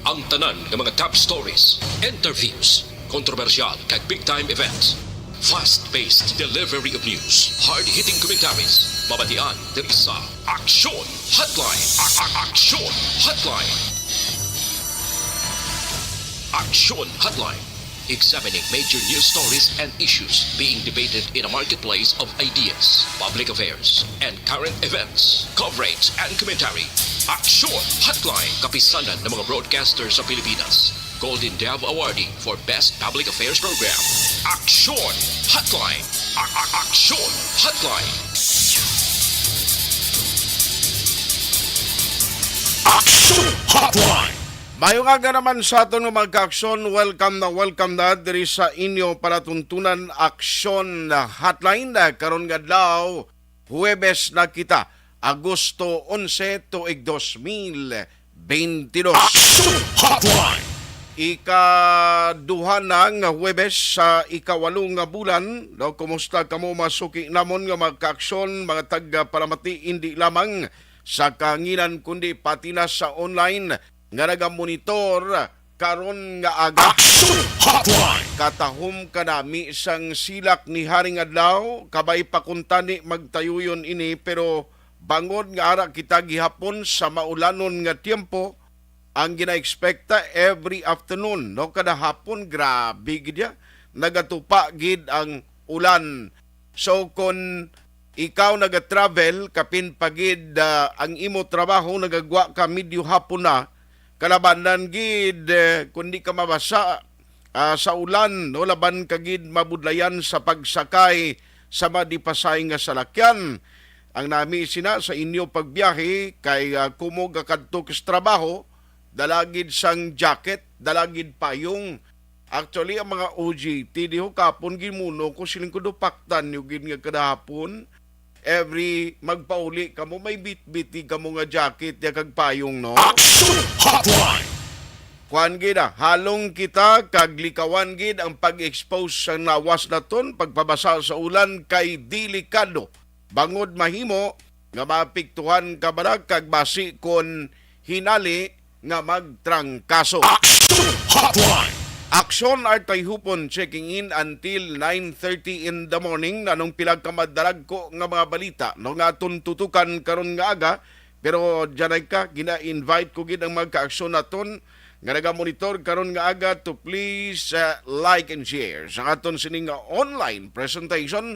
Ang tanan ng mga top stories, interviews, kontrobersyal kag big-time events. Fast-paced delivery of news, hard-hitting commentaries, mabatian diri sa Aksyon Hotline. Aksyon Hotline. Aksyon Hotline. Examining major news stories and issues being debated in a marketplace of ideas, public affairs, and current events. Coverage and commentary. Aksyon Hotline. Kapisanan ng mga broadcasters sa Pilipinas. Golden Dove Awardee for Best Public Affairs Program. Aksyon Hotline. Aksyon Hotline. Aksyon Hotline. Mayong aga naman sa aton mga ka-aksyon, welcome na diri sa inyo palatuntunan Aksyon Hotline karon nga adlaw Huwebes na kita, Agosto 11 tuig 2022. Aksyon Hotline. Ikaduha na nga Huwebes sa ikawalong nga bulan. No, kumusta kamo masuki namon nga mga ka-aksyon, mga taga-paramati hindi lamang sa kanginan kundi pati na sa online nga nagamonitor karon nga aga. Aksyon Hotline. Katahom kanami isang silak ni Haring Adlaw, kabay pakuntani magtayuyon ini, pero bangod nga ara kita gihapon sa maulanon nga tiempo, ang gina-expecta every afternoon, no? Kada hapon, grabe gid ya, nagatupa gid ang ulan. So kung ikaw naga-travel, kapin pagid ang imo trabaho, nagagwa ka medyo hapon na, kalabanan gid kundi ka mabasa sa ulan, no, laban ka gid mabudlayan sa pagsakay sa madipasay nga salakyan. Ang nami sina sa inyo pagbiyahe kay kumog kadto sa trabaho, dalagid sang jacket, dalagid payong. Actually ang mga OJT diho kapon gimuno ko siling kudupaktan yung gid nga kadahapon. Every magpauli kamo may bit-biti kamo nga jacket ya kag payong, no? Aksyon Hotline. Kuan gid halong kita kag likawan gid ang pag-expose sa nawas naton pagpabasa sa ulan kay delikado. Bangod mahimo nga mapiktuhan ka barag kag basi kon hinali nga magtrangkaso. Aksyon Hotline. Aksyon ay hupon checking in until 9:30 in the morning na nung pilagkamadarag ko nga mga balita no nga aton tutukan karon nga aga, pero dyanay ka gina-invite ko gid ang magka-aksyon naton nga naga-monitor karon nga aga to please like and share sa aton sining online presentation.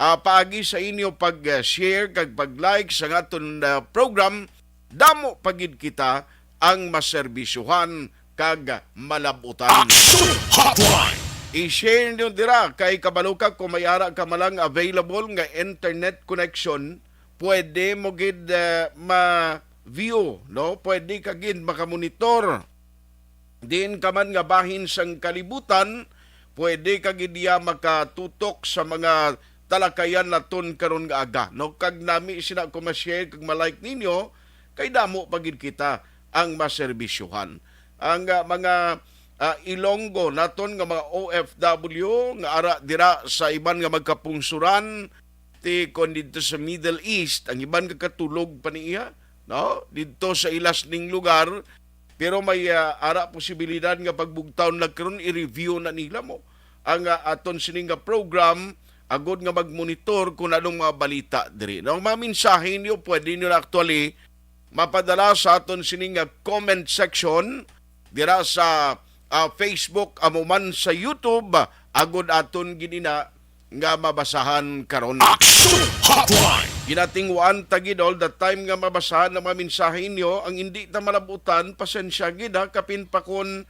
Paagi sa inyo pag-share kag pag-like sa aton program, damo pagid kita ang maserbisyuhan kag malabutan. Aksyon Hotline. I-share nyo dira kay kabaluka kung may ara ka malang available nga internet connection, pwede mo gid ma-view, no? Pwede ka gid makamonitor. Din ka man nga bahin sang kalibutan, pwede ka gid ya makatutok sa mga talakayan naton karon nga aga, no? Kag nami sina ko ma-share kag ma-like ninyo, kay damo pagid kita ang maserbisyuhan. Ang mga Ilonggo naton nga mga OFW nga ara dira sa iban nga magkapungsuran ti kon dito sa Middle East, ang iban nga katulog pa niya, no, dito sa ilas ning lugar, pero may ara posibilidad nga pagbugtaw nagkaron i-review na nila mo ang aton sining nga program agod nga magmonitor kung anong mga balita diri. No, ang mga mensahe niyo pwede niyo actually mapadala sa aton sining comment section dira sa Facebook, amuman sa YouTube, agod aton ginina nga mabasahan karon. Aksyon Hotline. Ginatingwaan tagid all the time nga mabasahan ng mga mensahe inyo. Ang hindi ta malabutan, pasensya gid kapin pa kon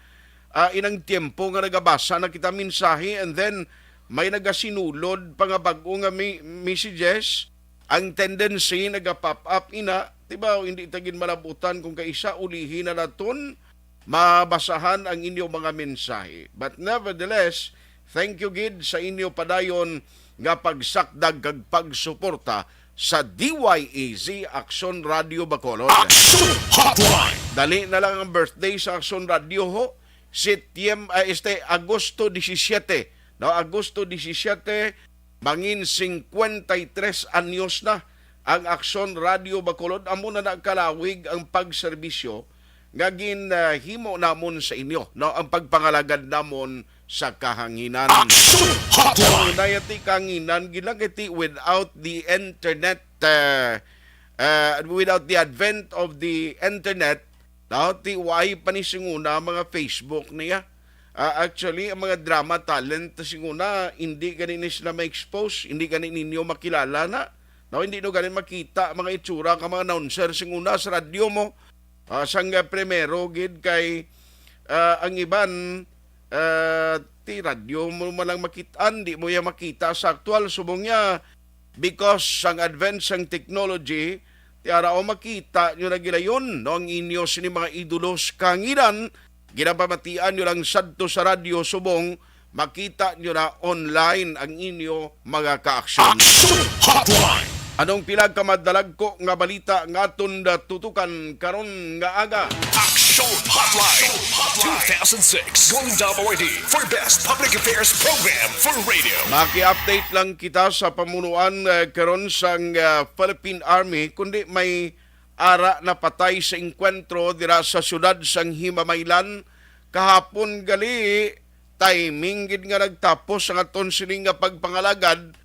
inang tiempo nga nagabasa na kita mensahe and then may nagasinulod pa nga bag-o nga messages. Ang tendency naga-pop up ina, diba, hindi tagid malabutan kung kaisa ulihin na naton mabasahan ang inyong mga mensahe. But nevertheless, thank you gid sa inyo padayon nga pagsakdag kag pagsuporta sa DYAZ Aksyon Radio Bacolod. Aksyon Hotline. Dali na lang ang birthday sa Aksyon Radio ho. Agosto 17. No, Agosto 17, mangin 53 anyos na ang Aksyon Radio Bacolod. Amo na nakalawig ang pagserbisyo nga ginhimo namon sa inyo, no, ang pagpangalagad namon sa kahanginan. Action Hotline. Nayati kahanginan gilagiti without the internet, without the advent of the internet, no, ti way panisinguna mga Facebook niya. Actually, ang mga drama talent singuna, hindi ganin sila ma-expose, hindi ganin ninyo makilala na. No, hindi no ganin makita mga itsura ka mga announcer singuna sa radyo mo. Sang primero gid kay ang iban ti radyo mo malang makitaan, di mo ya makita sa aktual subong niya because sang advance sang technology ti arao makita nyo na gilayon, no, ang inyo sini mga idolos kanginan ginapamatian nyo lang sadto sa radyo subong makita nyo na online ang inyo mga ka-aksyon. Action Hotline. Anong pilag ka madalag ko nga balita nga aton tutukan karon nga aga? Action Hotline. 2006 Golden Dome Awardee for Best Public Affairs Program for Radio. Maki-update lang kita sa pamunuan karon sang Philippine Army kundi may ara na patay sa engkwentro dira sa syudad sang Himamaylan kahapon gali timing gid nga nagtapos ang aton sining nga pagpangalagad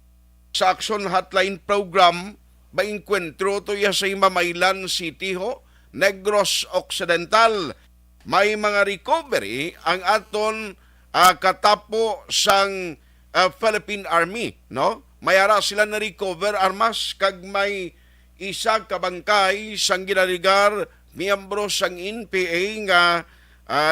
sa Action Hotline program ba engkwentro to ya sa Himamaylan City ho, Negros Occidental. May mga recovery ang aton katapo sang Philippine Army, no? Mayara sila na recover armas kag may isa ka bangkay sang ginaligar miyembro sang NPA nga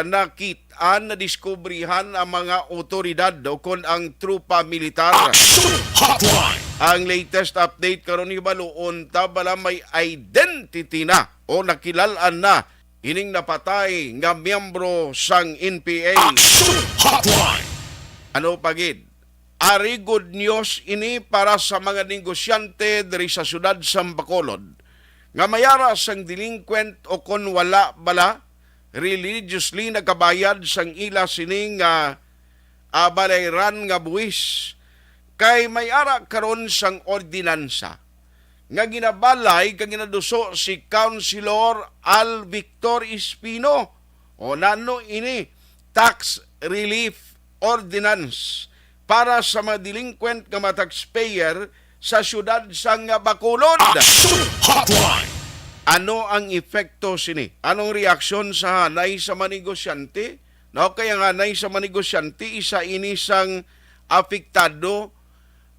nakitaan na diskubrihan ang mga otoridad o kon ang trupa militar. Action Hotline. Ang latest update karon ni baluon ta bala may identity na o nakilalaan na ining napatay nga miyembro sang NPA. Action Hotline. Ano pagid? Ari good news ini para sa mga negosyante diri sa syudad sa Bacolod nga mayara sang delinquent o kon wala bala religiously nagabayad sang ila sining balayran nga buwis kay may ara karon sang ordinansa nga ginabalay kag ginaduso si Councilor Al Victor Espino o nano ini tax relief ordinance para sa mga delinquent nga mga taxpayer sa syudad sang Bacolod. Action Hotline. Ano ang epekto sini? Anong reaksyon sa hanay sa manegosyante? No, kaya nga hanay sa manegosyante, isa ini sang apektado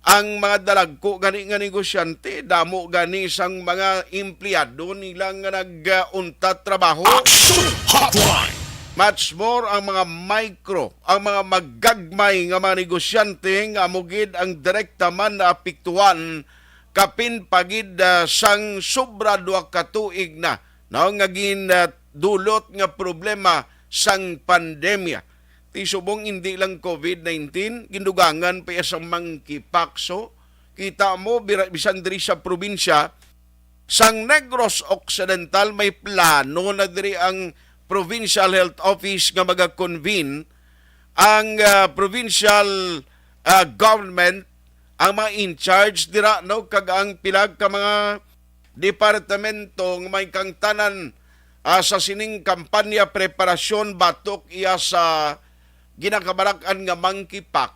ang mga dalagko gani nga negosyante, damo gani sang mga empleyado nilang nga nag-unta trabaho. Action Hotline. Much more ang mga micro, ang mga magagmay nga mga negosyante nga mugid ang direkta man na apektuhan kapin pagid sang sobra duha ka tuig na, no, nga dulot nga problema sang pandemya. Ti subong hindi lang COVID-19, gindugangan pa sa monkeypox. Kita mo bisan diri sa probinsya sang Negros Occidental may plano na diri ang Provincial Health Office nga maga-convene ang provincial government, ang mga in-charge dira, no, kag ang pilag ka mga departamento nga may kang tanan sa sining kampanya preparasyon batok iya sa ginakabarakan nga monkeypox.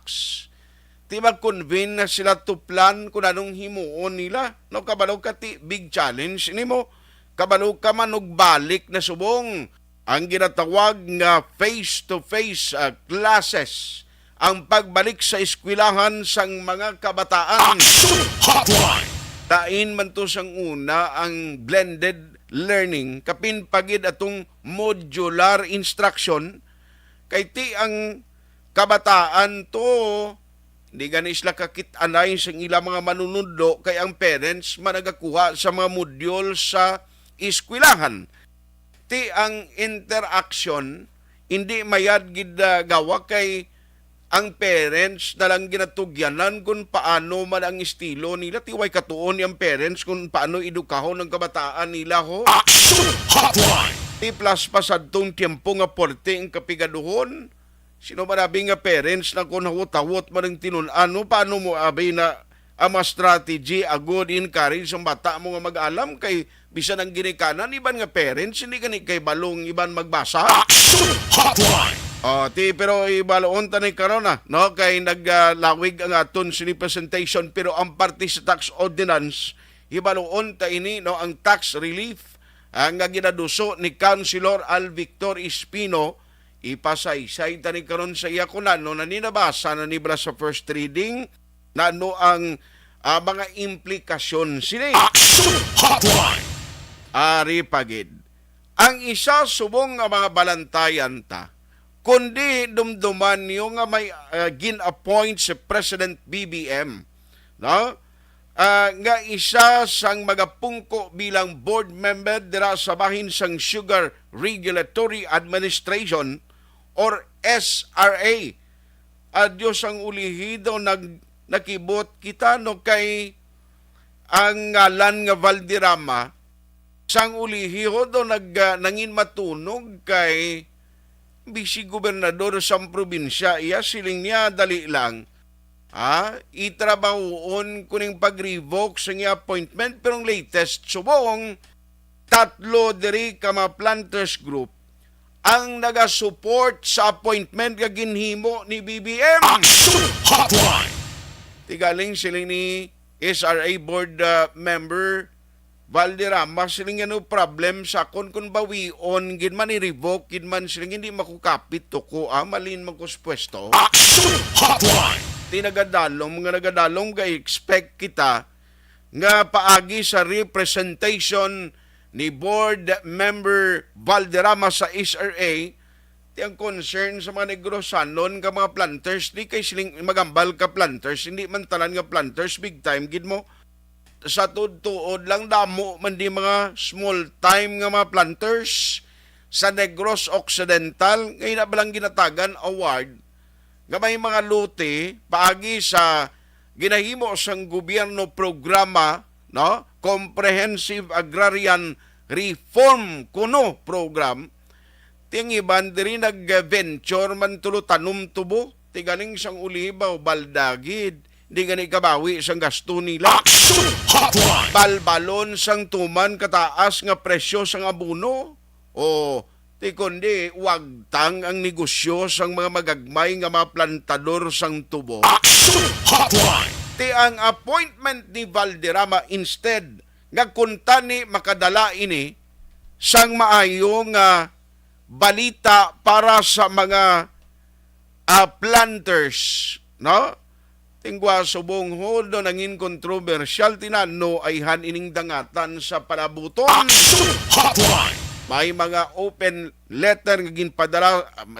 Ti mag-convene na sila to plan kung anong himuon nila, no, kabalo ka ti big challenge nimo, kabalo ka man og balik na subong ang ginatawag nga face-to-face classes, ang pagbalik sa eskwelahan sang mga kabataan. Action Hotline. Tain man to sang una ang blended learning, kapin pagid atong modular instruction, kay ti ang kabataan to, hindi gani sila kakit-anay sang ilang mga manunundo, kay ang parents managakuha sa mga module sa eskwelahan. Ti ang interaction hindi mayad gid gawa kay ang parents na lang ginatugyanan kung paano man ang estilo nila. Tiway katuon yung parents kung paano edukahon ng kabataan nila ho. Action Hotline. Ti plus pa sa itong tiyempo nga porte ang kapigaduhon. Sino ba nabi nga parents na kung hawot-hawot man ang tinun, ano paano mo abay na ang mga strategy, a good encourage ang bata mo nga mag-alam kay bisan ang ginikanan, iban nga parents, hindi gani kay balong iban magbasa. Action Hotline. Pero ibaloon tanay karon na, no? Kay naglawig ang aton representation pero ang parte sa tax ordinance, ibaloon ta ini, no? Ang tax relief ang nga ginaduso ni Councilor Al Victor Espino, ipasaysay tani karon sa iya kunan, no? Naninabasa na nibra sa first reading, na ano ang mga implikasyon sini. Action Hotline. Ari pagid. Ang isa subong nga mga balantayan ta, kundi dumduman niyo nga may gin-appoint si President BBM, no? Nga isa sang magapungko bilang board member dira sa bahin sang Sugar Regulatory Administration or SRA. Adyos ang ulihido nakibot kita no kay ang ngalan nga Valderrama sang ulihido do nangin matunog kay bisi gobernador sa probinsya. Iya siling niya dali lang itrabahoon kuning pag-revoke sa niya appointment pero ang latest subong tatlo diri ka mga planters group ang naga-support sa appointment nga ginhimo ni BBM. Action Hotline. Tigaling siling ni SRA board member Valderrama, siling ano problem sa kung bawion gid man i-revoke gid man siling hindi makukapit to ko malin man ko sa pwesto. Action Hotline. Tinagadalong mga nagadalong ga expect kita nga paagi sa representation ni board member Valderrama sa SRA. Ang concern sa mga negrosanon ka mga planters, di kay siling magambal ka planters, hindi man tanan nga planters big time gid mo. Sa tuod lang damo man di mga small time nga mga planters sa Negros Occidental ngay na balang ginatagan award nga may mga lote paagi sa ginahimo sang gobyerno programa, no? Comprehensive Agrarian Reform kuno program. Ting iban diri nag-venture man tulo tanom tubo, tigaling sang ulibaw baldagid. Di gani kabawi sang gasto nila. Action Hotline. Balbalon sang tuman kataas nga presyo sang abono. O ti kundi wagtang ang negosyo sang mga magagmay nga mga plantador sang tubo. Action Hotline. Ti ang appointment ni Valderrama instead nga kunta ni makadala ini sang maayong balita para sa mga planters, no? Tingwa subong hodo nangin kontrobersyal tinano ay ining dangatan sa palabuton. Action Hotline. May mga open letter nga ginpadala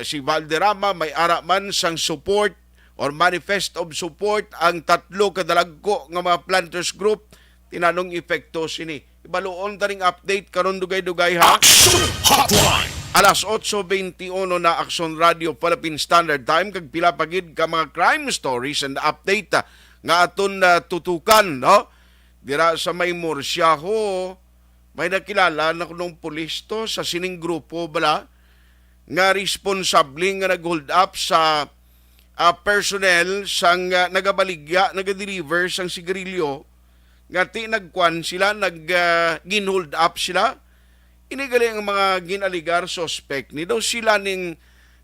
si Valderrama, may araman sang support or manifest of support ang tatlo kadalagko nga mga planters group. Tinanong epekto sini. Ibaluon taring update karon dugay-dugay ha. Action Hotline. Alas 8:21 na Action Radio Philippine Standard Time kag pila pagid ka mga crime stories and update nga aton tutukan, no? Dira sa may Murciaho, may nakilala na kunong pulis to sa sining grupo bala nga responsable nga nag-hold up sa personnel sang nagabaligya, naga-deliver sang sigarilyo nga ti nagkwan sila, gin-hold up sila. Inigali ang mga ginaligar suspect ni daw sila ning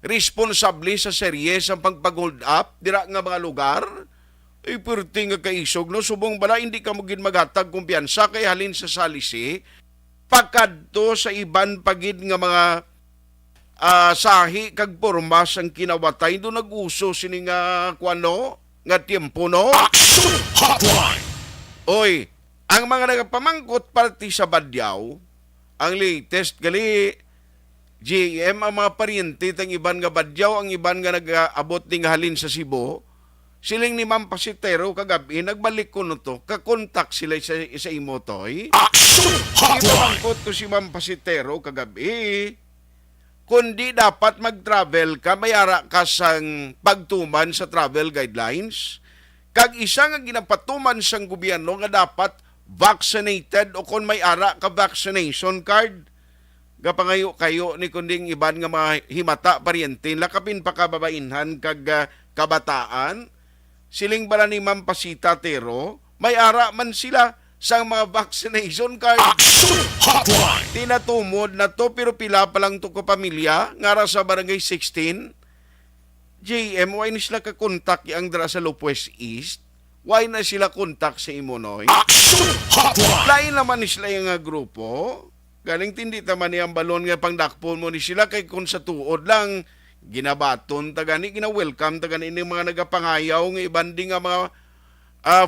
responsable sa series ang pagpag-hold up dira nga mga lugar. Purti nga kaisog no subong bala hindi ka mo gin maghatag kumpiyansa kay halin sa salisi pagkadto sa iban pagid nga mga sahi kag pormas ang kinawatay do nag-uso sini nga kuano nga tiempo no. Action Hotline. Oy, ang mga nagapamangkot parti sa Badyaw, ang latest gali GM ang mga paryente tang iban nga Badyaw, ang iban nga nag-abot ning halin sa Cebu. Siling ni Ma'am Pasitero kagabi nagbalik ko no to, kakontak sila sa imo toy. Action Hotline. Ipamangkot ko si Ma'am Pasitero kagabi. Kundi dapat mag-travel ka, mayara ka sang pagtuman sa travel guidelines. Kag isa nga ginapatuman sang gobyerno nga dapat vaccinated o kung may ara ka vaccination card. Gapangayo kayo ni kunding iban nga mga himata paryente lakapin pa kababainhan kag kabataan. siling bala ni Ma'am Pasita Tero, may ara man sila sa mga vaccination card. Action Hotline. Tinatumod na to pero pila pa lang to ko pamilya ngara sa barangay 16. JM, why na sila kakontak ang dara sa Lopez East? Why na sila kontak sa Imonoy? Action Hotline. Lain naman ni sila yung grupo. Galing tindi taman niyang balon nga pangdakpon mo ni sila kay kung sa tuod lang ginabaton tagani gina-welcome tagani ini mga nagapangayaw nga ibanding nga mga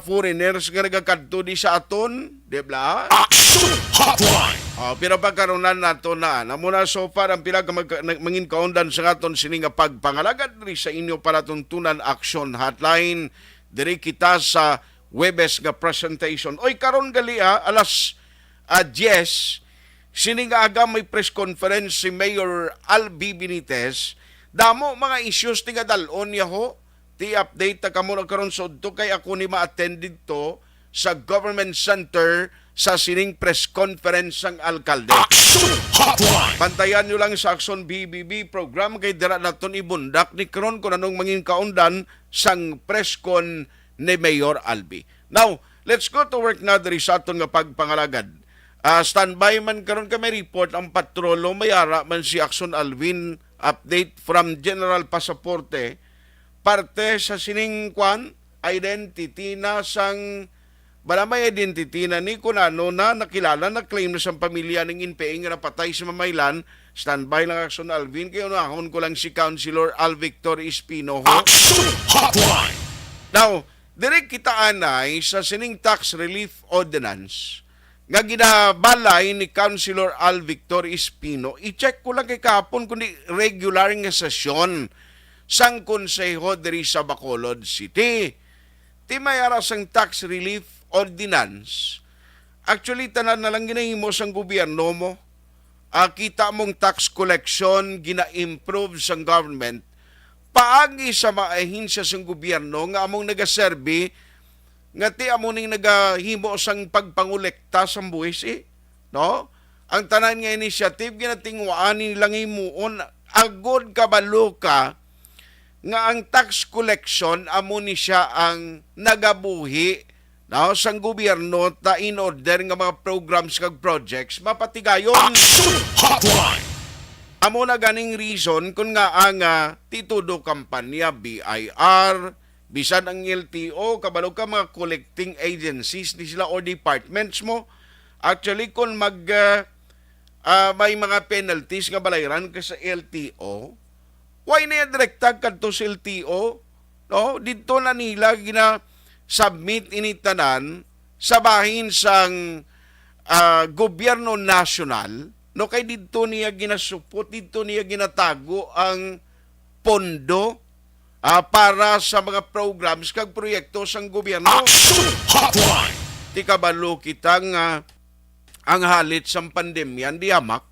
foreigners nga nagakadto di sa aton, di ba? Action Hotline. Pero pagkaroon nato na muna so far ang pila ka mangin kaundan sa aton sini nga pagpangalagad diri sa inyo para tuntunan Action Hotline diri kita sa Webes nga presentation. Oy karon gali alas 10 sini nga aga may press conference si Mayor Albi Benitez. Damo mga issues ti nga dalon niya ho. Ti update ta kamo na karon sa udto kay ako ni ma-attended to sa Government Center sa sining press conference ng alkalde. Action Hotline. Pantayan nyo lang sa Action BBB program kay dira naton ibundak ni karon kung anong mangin kaundan sang press con ni Mayor Albi. Now, let's go to work na diri sa aton nga pagpangalagad. Standby man karon ka may report ang patrolo mayara man si Action Alvin update from General Pasaporte parte sa sining kwan identity na sang bala may identity na ni kunano na nakilala na claim na sa pamilya ng inpeing nga napatay sa Mamaylan. Standby lang Action Alvin kay unahon ko lang si Councilor Al Victor Espino ho. Action Hotline. Now, direk kita anay sa sining tax relief ordinance nga ginabalay ni Councilor Al Victor Espino. I-check ko lang kay kahapon kundi regular nga sesyon sang konseho diri sa Bacolod City. Ti mayara sang tax relief ordinance. Actually, tanan na lang ginahimo sang gobyerno mo. Kita mong tax collection gina-improve sang government. Paagi sa mga ahinsya sang gobyerno nga among nagaserbi nga ti amo ning nagahimo sang pagpangolekta sang buwis no? Ang tanan nga initiative ginatingwaan nilang himuon agod kabalo ka nga ang tax collection amo ni siya ang nagabuhi no sang gobyerno ta in order nga mga programs kag projects mapatigayon. Action Hotline. Amo na ganing reason kung nga ang titudo kampanya BIR bisan ang LTO, kabalo ka mga collecting agencies ni sila or departments mo. Actually, kung may mga penalties nga balayran ka sa LTO, why na yung direktag kadto sa LTO? No? Dito na nila gina-submit initanan sa bahin sang gobyerno nasyonal, no kay dito niya ginasupot, dito niya ginatago ang pondo para sa mga programs kag proyekto sang gobyerno. Action Hotline. Ti kabalo kita nga ang halit sang pandemya di hamak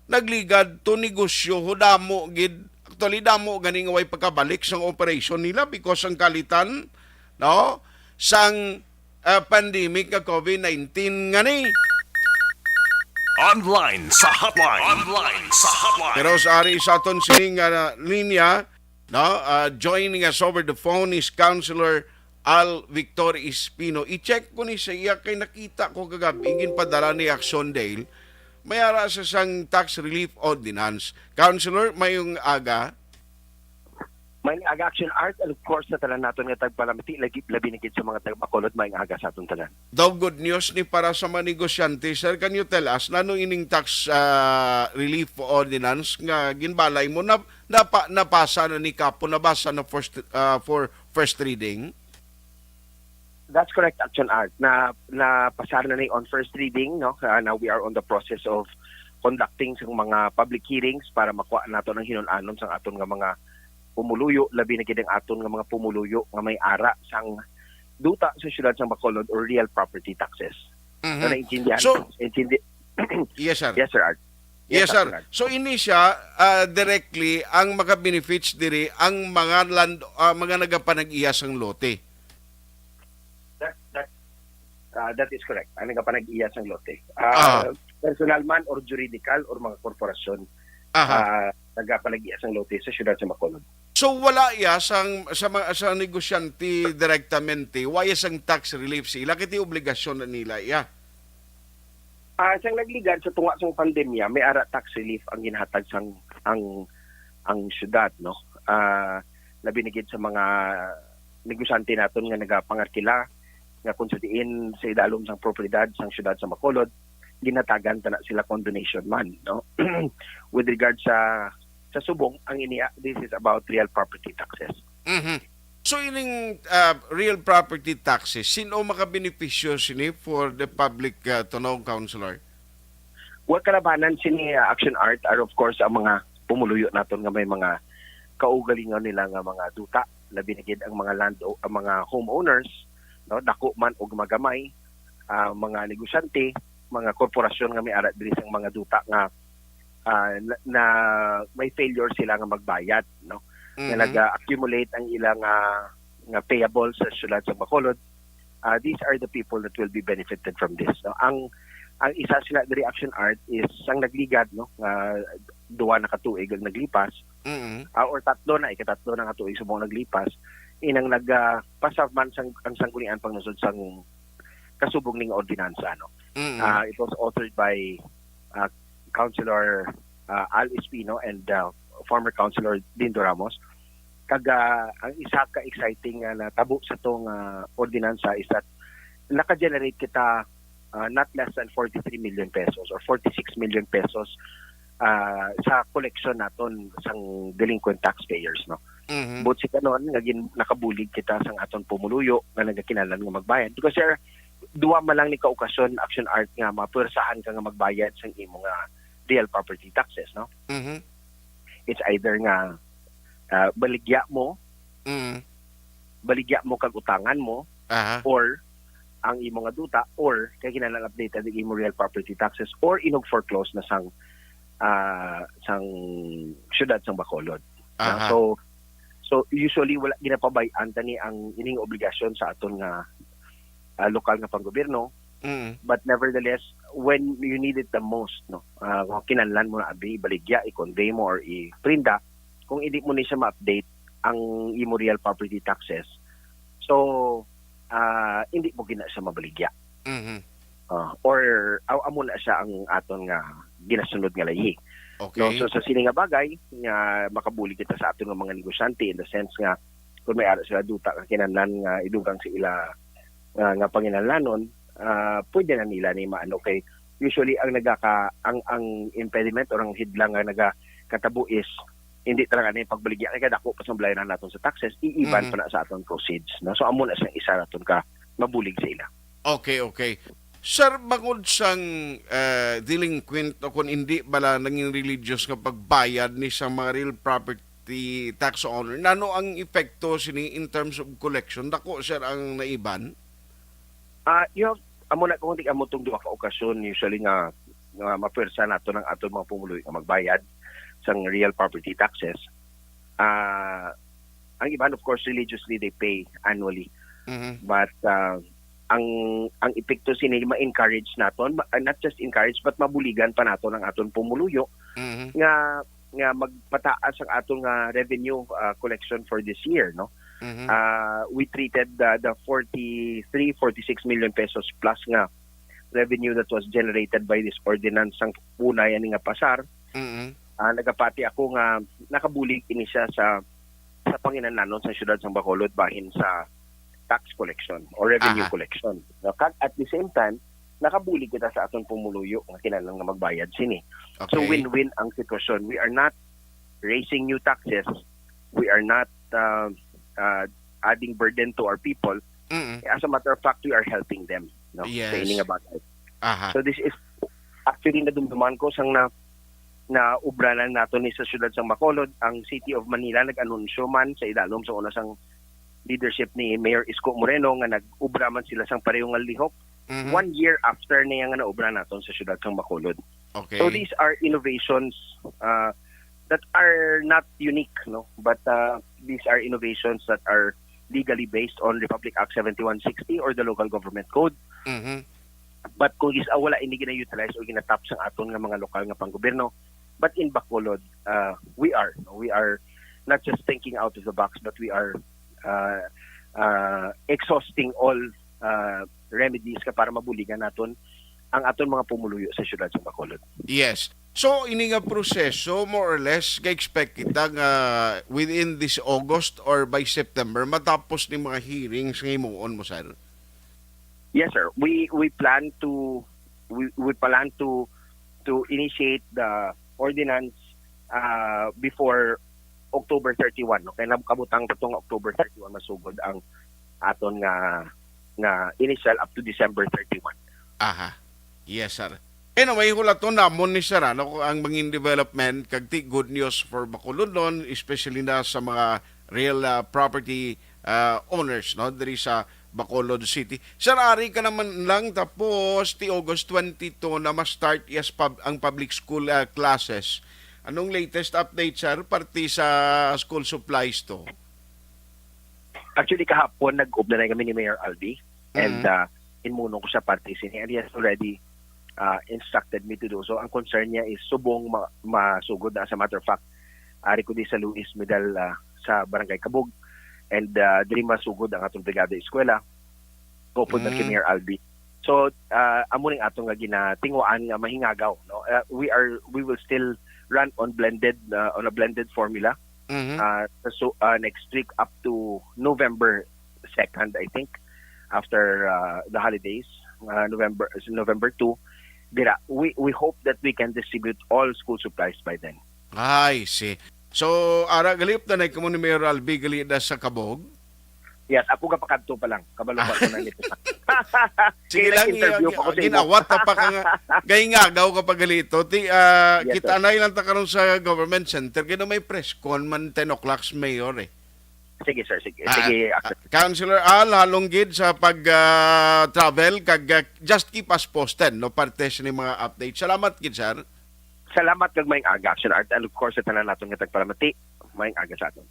nagligad to negosyo ho damo gid actually damo ganing way pagkabalik sang operation nila because ang kalitan no sang pandemic nga COVID-19 ngani. Online sa hotline. Online sa hotline. Pero sa ari sa aton sining linya no, joining us over the phone is Councilor Al Victor Espino. I-check ko ni sa iya kay nakita ko kagabi ingin padala ni Actiondale mayara sa sang tax relief ordinance. Councilor, mayong aga. May aga Action Art and of course na talan naton nga tagpalamiti labi na gid sa mga taga-Bacolod may aga sa aton tanan. Daw good news ni para sa mga negosyante. Sir, can you tell us nano ining tax relief ordinance nga ginbalay mo na napasa na ni Kapo nabasa na for first reading? That's correct, Action Art. Na pasar na ni on first reading, no? Now we are on the process of conducting sa mga public hearings para makuha nato ng hinun-anon sa aton nga mga pumuluyo, labi na gid ang aton nga mga pumuluyo nga may ara sang duta sa syudad sang Bacolod or real property taxes. Mhm. So, naintindihan? So, yes, sir. Yes, sir, Art. Yes, Action sir. Art. So ini siya directly ang maka-benefits diri ang mga mga nagapanag-iya sang lote. That is correct. Ang nagapanag-iya sang lote. Personal man or juridical or mga korporasyon Aha. nagapanag-iya sang lote sa syudad sa Bacolod. So wala ya sa negosyante direktamente, why sang tax relief sila kiti obligasyon na nila ya. Siyang nagligad sa tunga sang pandemya, may ara tax relief ang ginhatag sang ang syudad, no? Na binigid sa mga negosyante naton nga nagapangarkila nga kung sa diin sa idalom sang propiedad sang syudad sa Bacolod, ginatagan ta na sila condonation man, no? With regard sa subong, ang iniya, this is about real property taxes. Mhm. So ining real property taxes, sino makabenepisyo sini for the public tunaw, Councilor? Wa kalabanan sini Action Art are of course ang mga pumuluyo naton nga may mga kaugalingon nila nga mga duta, labi na gid ang mga ang mga homeowners, no, dako man og magamay, mga negosyante, mga korporasyon nga may ara diri sang mga duta nga na may failure sila nga magbayad, no. Nga nag-accumulate ang ilang nga payable sa syudad sa Bacolod. These are the people that will be benefited from this, no. Ang isa sila diri Action Art is ang nagligad, no, duwa na katuig ang naglipas, or ikatatlo na katuig subong naglipas, inang nagpasaman ang sanggunian pangnusod sang kasubong ning ordinansa, no. It was authored by Councilor Al Espino and former Councilor Dindo Ramos. Ang isa ka exciting na tabo sa tong ordinansa is that naka-generate kita not less than 43 million pesos or 46 million pesos sa collection naton sang delinquent taxpayers, no. But si kanon nga nakabulig kita sang aton pumuluyo nga nagakinalan nga magbayad because sir, duwa man lang ni kaokasyon Action Art nga mapursahan ka nga magbayad sang imong real property taxes, no. It's either nga baligya mo kag utangan mo, or ang imong nga duta, or kay kinahanglan updated ang imong real property taxes, or inog foreclose na sang syudad sang Bacolod. So usually wala ginapabayan tani ang ining obligasyon sa aton nga lokal nga panggobyerno. But nevertheless, when you need it the most, no, kung kinahanglan mo na ibaligya, i-convey mo or i-prinda, kung hindi mo ni siya ma-update ang imo real property taxes, so hindi mo gina siya mabaligya. Or amo na siya ang aton nga ginasunod nga lahi. Okay. No, so sa sini nga bagay nga makabuli kita sa aton nga mga negosyante in the sense nga kung may ara sila duta nga kinahanglan nga idugang sa ila nga panginahanglanon, pwede na nila ni maano kay usually ang ang impediment or ang hidlang nga nagakatabo is hindi talaga na yung pagbaligya kay kadako pa sa bayaran naton sa taxes, iiban pa na sa aton proceeds, no. So amo na sa isa naton ka mabulig sa ila. Okay. Sir, bangod sang delinquent o kung hindi bala naging religious nga pagbayad ni sa mga real property tax owner, nano ang epekto sini in terms of collection? Dako, sir, ang naiban? Amo na kung hindi amo itong duwa ka okasyon usually nga mapwersa nato ng aton mga pumuloy nga magbayad sang real property taxes. Ang iban, of course, religiously they pay annually. But ang epekto sini ma-encourage naton, not just encourage but mabuligan pa naton ang aton pumuluyo nga magpataas ang aton revenue collection for this year, no. We treated the 46 million pesos plus nga revenue that was generated by this ordinance sang unay ani nga pasar. Nagapati ako nga nakabulig ini siya sa panginahanglanon sa syudad sang Bacolod bahin sa tax collection or revenue collection. At the same time, nakabulig kita sa aton pumuluyo nga kinahanglan nga magbayad sini. Okay. So win-win ang sitwasyon. We are not raising new taxes. We are not adding burden to our people. As a matter of fact, we are helping them, no? Yes. Saying about it. So this is actually nadumduman ko sang na ubranan nato ni sa syudad sang Bacolod. Ang City of Manila nag-anunsyo man sa idalom sa una sang leadership ni Mayor Isko Moreno nga nag-ubra man sila sang pareho nga lihok 1 year after niya nga naubra naton sa syudad sang Bacolod. Okay. So these are innovations that are not unique, no, but these are innovations that are legally based on Republic Act 7160 or the Local Government Code. But kung wala hindi gina-utilize o ginatap sa aton nga mga lokal nga panggobyerno, but in Bacolod we are not just thinking out of the box, but we are exhausting all remedies para mabuligan naton ang aton mga pumuluyo sa syudad sa Bacolod. Yes. So, ini nga proseso, more or less, ka-expect kita nga within this August or by September, matapos ni mga hearings ng imuon mo, sir? Yes, sir. We plan to initiate the ordinance before October 31. Okay, kabutang patong October 31 masugod ang aton nga initial up to December 31. Aha. Yes, sir. Anyway, hula to namon ni sir, ano, ang mangin development, kagti good news for Bacolod nun, especially na sa mga real property owners, no, diri sa Bacolod City. Sir, ari ka naman lang, tapos ti August 22 na ma-start ang public school classes. Anong latest update, sir, parti sa school supplies to? Actually, kahapon nag-upla na kami ni Mayor Albi and inmunong ko sa party sini and he has already instructed me to do so. Ang concern niya is subong masugod na. As a matter of fact, ari ko di sa Luis Medal sa Barangay Kabug and diri masugod ang atong brigada eskwela. Kupod na kay Mayor Albi. So, amuning atong nga ginatingwaan nga mahingagaw, no? We will still run on a blended formula. So next week up to November 2nd, I think, after the holidays, November 2. We hope that we can distribute all school supplies by then. I see. So, ara galip na na kamo ni Mayor Albi gali da sa Kabog? Yes, ako kapakadto pa lang. Kabalo pa ko na nito. Sige lang, ginawat na pa ka nga. Gay nga, gaw kapag galito. Yes, Kita na ilang ta karon sa government center. Kaya may press con man 10 o'clock Mayor eh. Sige, sir. Sige. Sige. Councilor Al, halong gid sa pag-travel, just keep us posted, no, parte sa ni mga update. Salamat gid, sir. Salamat kag maayong aga, Action Art. And of course, sa tanan naton nga tagpalamati, maayong aga sa aton.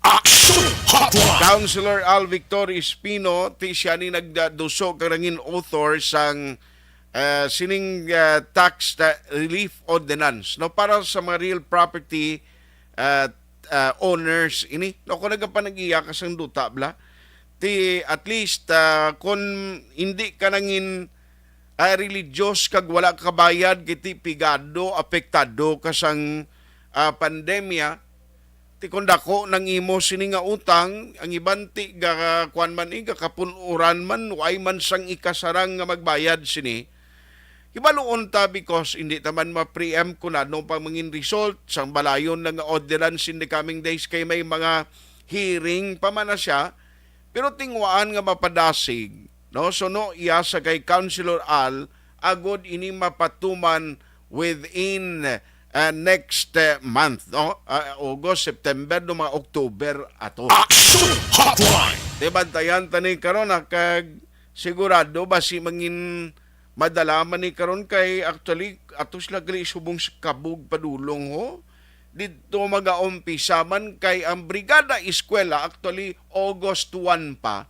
Action Hotline! Councilor Al Victor Espino, ti siya ni nagduso karangin author sang sining tax relief ordinance, no, para sa mga real property owners ini, no, kung nagpanag-iya kasang duta bla ti at least kung hindi ka nangin religious kag wala ka bayad kiti pigado apektado kasang pandemya ti kung dako nang imo sini nga utang ang iban ti kuan man iga kapunuran man way man sang ikasarang nga magbayad sini. Ibaluon ta because hindi taman ma-preempt ko na nung pamangin result sang balayon ng ordinance in the coming days kay may mga hearing pa man na siya, pero tingwaan nga mapadasig, no? So no iya sa kay Councilor Al agod ini mapatuman within next month, no? August, September, no, mga October ato. Action Hotline! Bantayan tani karon kag sigurado ba si mangin madalaman ni karon kay actually atos lagli subong Kabug padulong ho dito mag-aumpisa man kay ang brigada eskwela actually August 1 pa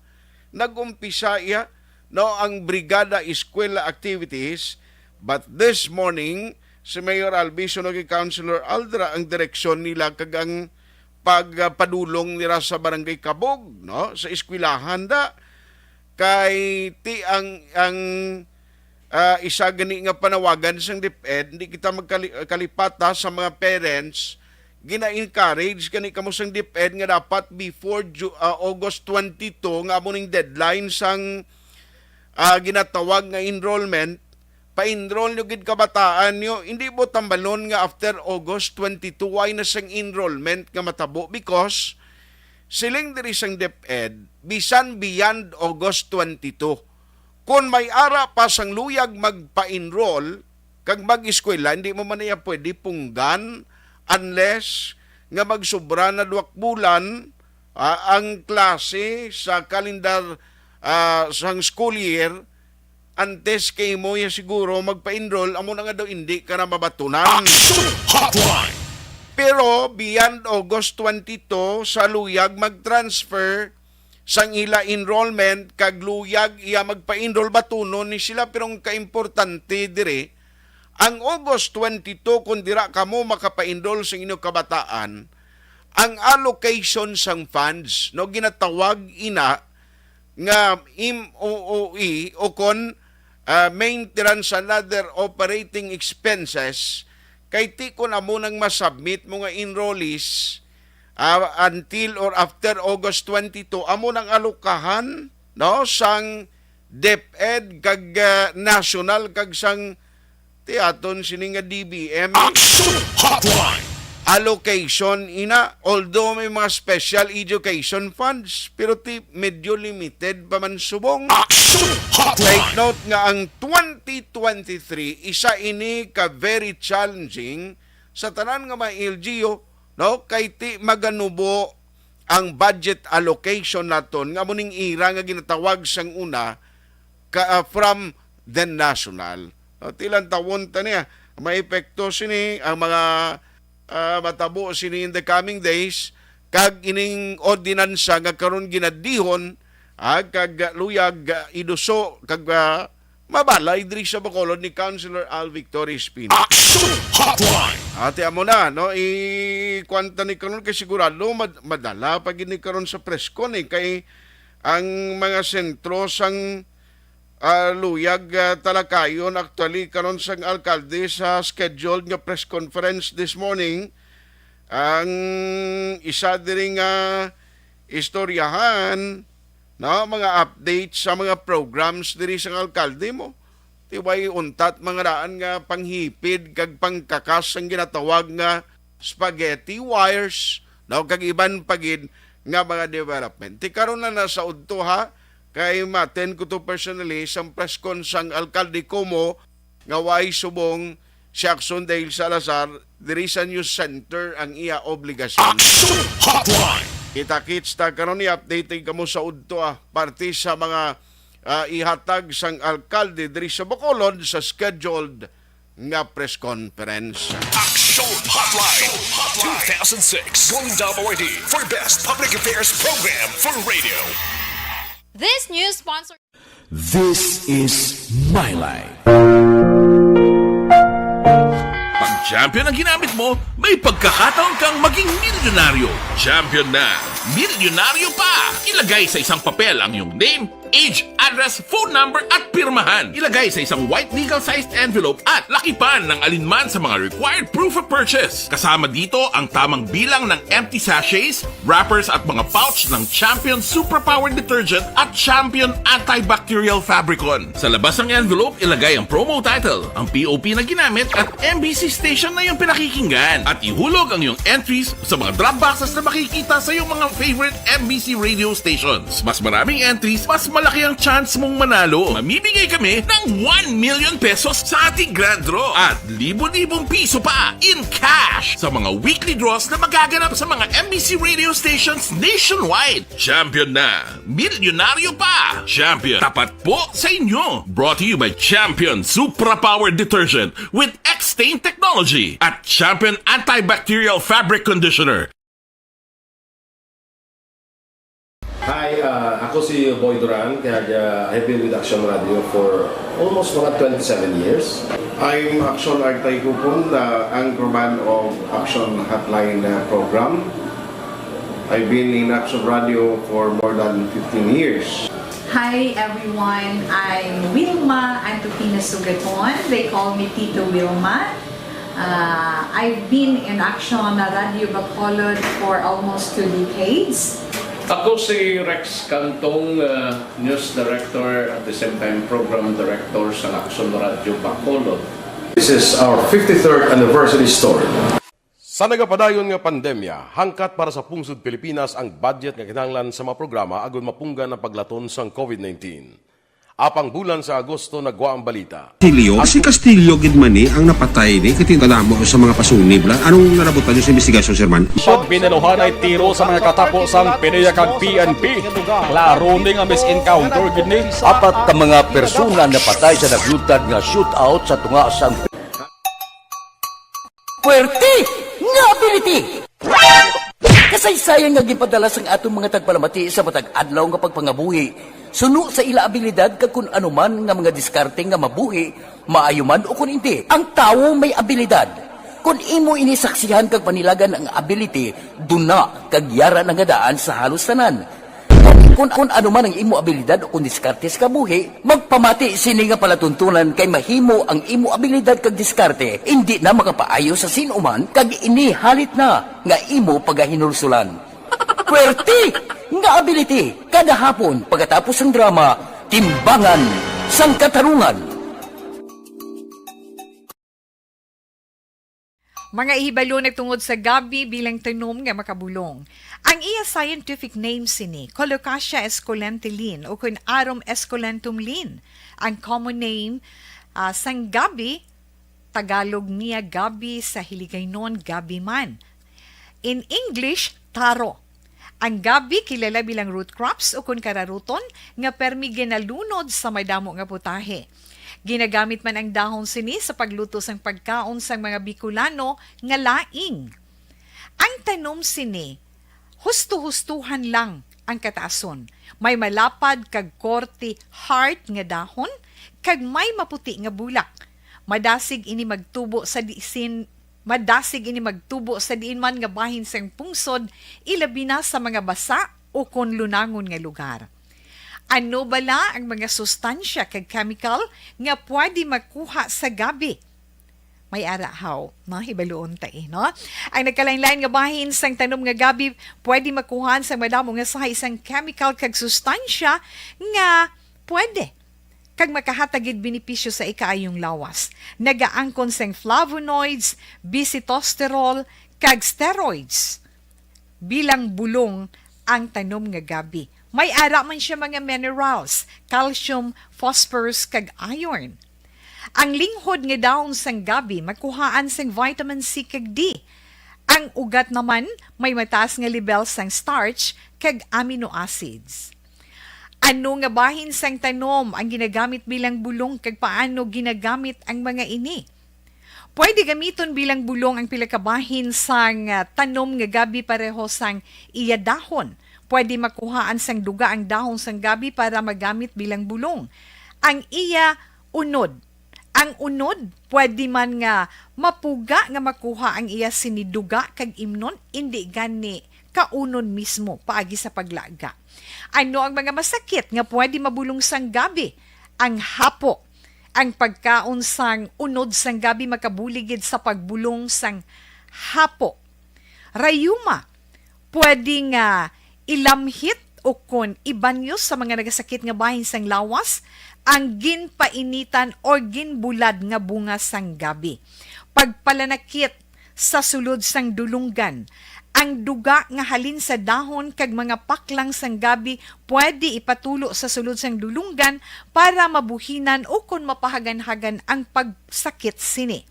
nag-umpisa iya, no, ang brigada eskwela activities, but this morning si Mayor Albiso no kay Councilor Aldra ang direksyon nila kag ang pagpadulong nila sa Barangay Kabug, no, sa eskwelahan da kay ti ang isa gani nga panawagan sang DepEd, hindi kita magkalipata sa mga parents, gina-encourage gani kamo sang DepEd nga dapat before August 22 nga amuning deadline sang ginatawag nga enrollment, pa-enroll nyo gid kabataan nyo, hindi mo tambalon nga after August 22 why na sang enrollment nga matabo because siling diri sang DepEd bisan beyond August 22. Kung may ara pa sang luyag magpa-enroll kag mag-eskwela, hindi mo man iya pwede punggan unless nga magsobra na 2 bulan ang klase sa kalendar sang school year antes kay mo ya siguro magpa-enroll amo na nga daw hindi ka na mabatunan. Action Hotline! Pero beyond August 22 sa luyag mag-transfer sang ila enrollment kag luyag iya magpa-enroll batunon ni sila, pero ang kaimportante dire ang August 22 kung dira kamo makapa-enroll sa inyong kabataan ang allocation sang funds no ginatawag ina nga MOOE o kon maintenance and other operating expenses kay ti ko na mo nang masubmit mo nga enrollees until or after August 22 amo nang alokahan no sang DepEd kag national kag sang tiaton sini nga DBM Action Hotline. allocation ina, although may mga special education funds pero ti medyo limited pa man subong. Action Take Hotline. note nga ang 2023 isa ini ka very challenging sa tanan nga mga LGU no kay ti maganubo ang budget allocation naton nga muning ira nga ginatawag sang una from the national. No, tilang tawon ta niya may epekto sini ang mga matabo sini in the coming days kag ining ordinansa nga karon ginadihon kag luyag iduso kag mabalay diri sa Bacolod ni Councilor Al Victor Espino. Action Hotline. Ate amo na no kwanta ni karon kay sigurado madala pag ini karon sa preskon kay ang mga sentro sang luyag talakayon actually karon sang alkalde sa scheduled nga press conference this morning ang isa diri nga istoryahan no mga updates sa mga programs diri sang alkalde mo tiway untat mga raan nga panghipid kag pangkakas ang ginatawag nga spaghetti wires no kag iban pagid nga mga development ti karon na nasa udto ha kay maten ko to personally sang press con sang alkalde Como nga way subong si Jackson Dale Salazar diri sa news center ang iya obligasyon. Action Hotline. Kita-kits ta karon ni update kamo sa udto parte sa mga ihatag sang alkalde diri sa Bacolod sa scheduled nga press conference. Action Hotline. 2006 Golden Dome Award for Best Public Affairs Program for Radio. This news sponsor. This is My Life. Pag champion ang ginamit mo, may pagkakataon kang maging milyonaryo. Champion na, milyonaryo pa! Ilagay sa isang papel ang iyong name, age, address, phone number at pirmahan. Ilagay sa isang white legal-sized envelope at lakipan ng alinman sa mga required proof of purchase. Kasama dito ang tamang bilang ng empty sachets, wrappers at mga pouch ng Champion Superpower Detergent at Champion Antibacterial Fabricon. Sa labas ng envelope, ilagay ang promo title, ang POP na ginamit at MBC station na yung pinakikinggan. At ihulog ang iyong entries sa mga drop boxes na makikita sa iyong mga favorite MBC radio stations. Mas maraming entries, mas malaki ang chance mong manalo. Mamimigay kami ng 1 million pesos sa ating grand draw at libo-libong piso pa in cash sa mga weekly draws na magaganap sa mga MBC radio stations nationwide. Champion na, milyonaryo pa. Champion, tapat po sa inyo. Brought to you by Champion Superpower Detergent with X-Stain Technology at Champion Antibacterial Fabric Conditioner. Hi, ako si Boy Duran, kaya I've been with Action Radio for almost mga 27 years. I'm Action Artay Kupon, the anchorman of Action Hotline program. I've been in Action Radio for more than 15 years. Hi everyone, I'm Wilma Antopina Sugaton. They call me Tito Wilma. I've been in Action Radio Bacolod for almost 2 decades. Ako si Rex Cantong, News Director at the same time Program Director sa Action Radio Bacolod. This is our 53rd anniversary story. Sa nagapadayon nga pandemya, hangkat para sa pungsod Pilipinas ang budget nga kinahanglan sa mga programa agon mapunggan ang paglaton sang COVID-19. Apang bulan sa Agosto nagwa ang balita. Castillo, si Castillo gidmani ang napatay ni kitingalamo sa mga pasunib lang. Anong narabutan niyo sa investigasyon, Sir Man? Pag binaluhan ay tiro sa mga katapos ang PNP kag PNP. Laro ni nga misencounter gid ni. Apat ka mga persona na patay sa naglutad nga shootout sa tunga sang Puerte nga ability. Kasaysayan nga gipadala sang atong mga tagpalamati sa matag adlaw nga pagpangabuhi. Suno sa ila abilidad kag kun anuman nga mga diskarte nga mabuhi, maayo man o kun hindi. Ang tawo may abilidad. Kung imo inisaksihan kag panilagan ang ability, duna kag yara nga daan sa halos tanan. Kung ano man ang imo abilidad o kung diskarte sa kabuhi, magpamati sini nga palatuntunan kay mahimo ang imo abilidad kag diskarte, hindi na makapaayo sa sinuman kag ini halit na nga imo pagahinulsulan. Pwerte nga ability kada hapon pagkatapos ng drama, Timbangan sang Katarungan. Mga ihibalo nagtungod sa gabi bilang tanom nga makabulong. Ang iya scientific name sini, Colocasia esculentilin o kun Arum esculentum lin. Ang common name sang gabi, Tagalog niya gabi, sa Hiligaynon gabi man. In English, taro. Ang gabi kilala bilang root crops o kun kararuton nga permi ginalunod sa may damo nga putahe. Ginagamit man ang dahon sini sa pagluto sang pagkaon sang mga Bicolano nga laing. Ang tanom sini, husto-hustuhan lang ang kataason. May malapad kag korte hard nga dahon kag may maputi nga bulak. Madasig ini magtubo sa diin man nga bahin sang pungsod, ilabi na sa mga basa o kon lunangon nga lugar. Ano bala ang mga sustansya kag chemical nga pwede makuha sa gabi? May arahaw, hibaluon tayo, no? Ang nagkalain-lain nga bahin sang tanom nga gabi, pwede makuha sa madamo nga sa isang chemical kag sustansya nga pwede kag makahatagid benepisyo sa ikaayong lawas. Nagaangkon sang flavonoids, bisitosterol, kag steroids. Bilang bulong ang tanom nga gabi. May ara man siya mga minerals, calcium, phosphorus, kag iron. Ang linghod nga dahon sang gabi, makuhaan sang vitamin C kag D. Ang ugat naman, may mataas nga level sang starch kag amino acids. Ano nga bahin sang tanom ang ginagamit bilang bulong kag paano ginagamit ang mga ini? Pwede gamiton bilang bulong ang pila ka bahin sang tanom nga gabi pareho sang iya dahon. Pwede makuhaan sang duga ang dahon sang gabi para magamit bilang bulong. Ang iya unod. Ang unod, pwede man nga mapuga nga makuha ang iya siniduga kag imnon, hindi gani kaunon mismo paagi sa paglaga. Ano ang mga masakit nga pwede mabulong sang gabi? Ang hapo. Ang pagkaon sang unod sang gabi makabuligid sa pagbulong sang hapo. Rayuma. Pwede nga ilamhit o kon ibanyo sa mga nagasakit nga bahin sang lawas ang ginpainitan o ginbulad nga bunga sang gabi. Pagpalanakit sa sulod sang dulunggan, ang duga nga halin sa dahon kag mga paklang sang gabi pwede ipatulo sa sulod sang dulunggan para mabuhinan o kon mapahagan-hagan ang pagsakit sini.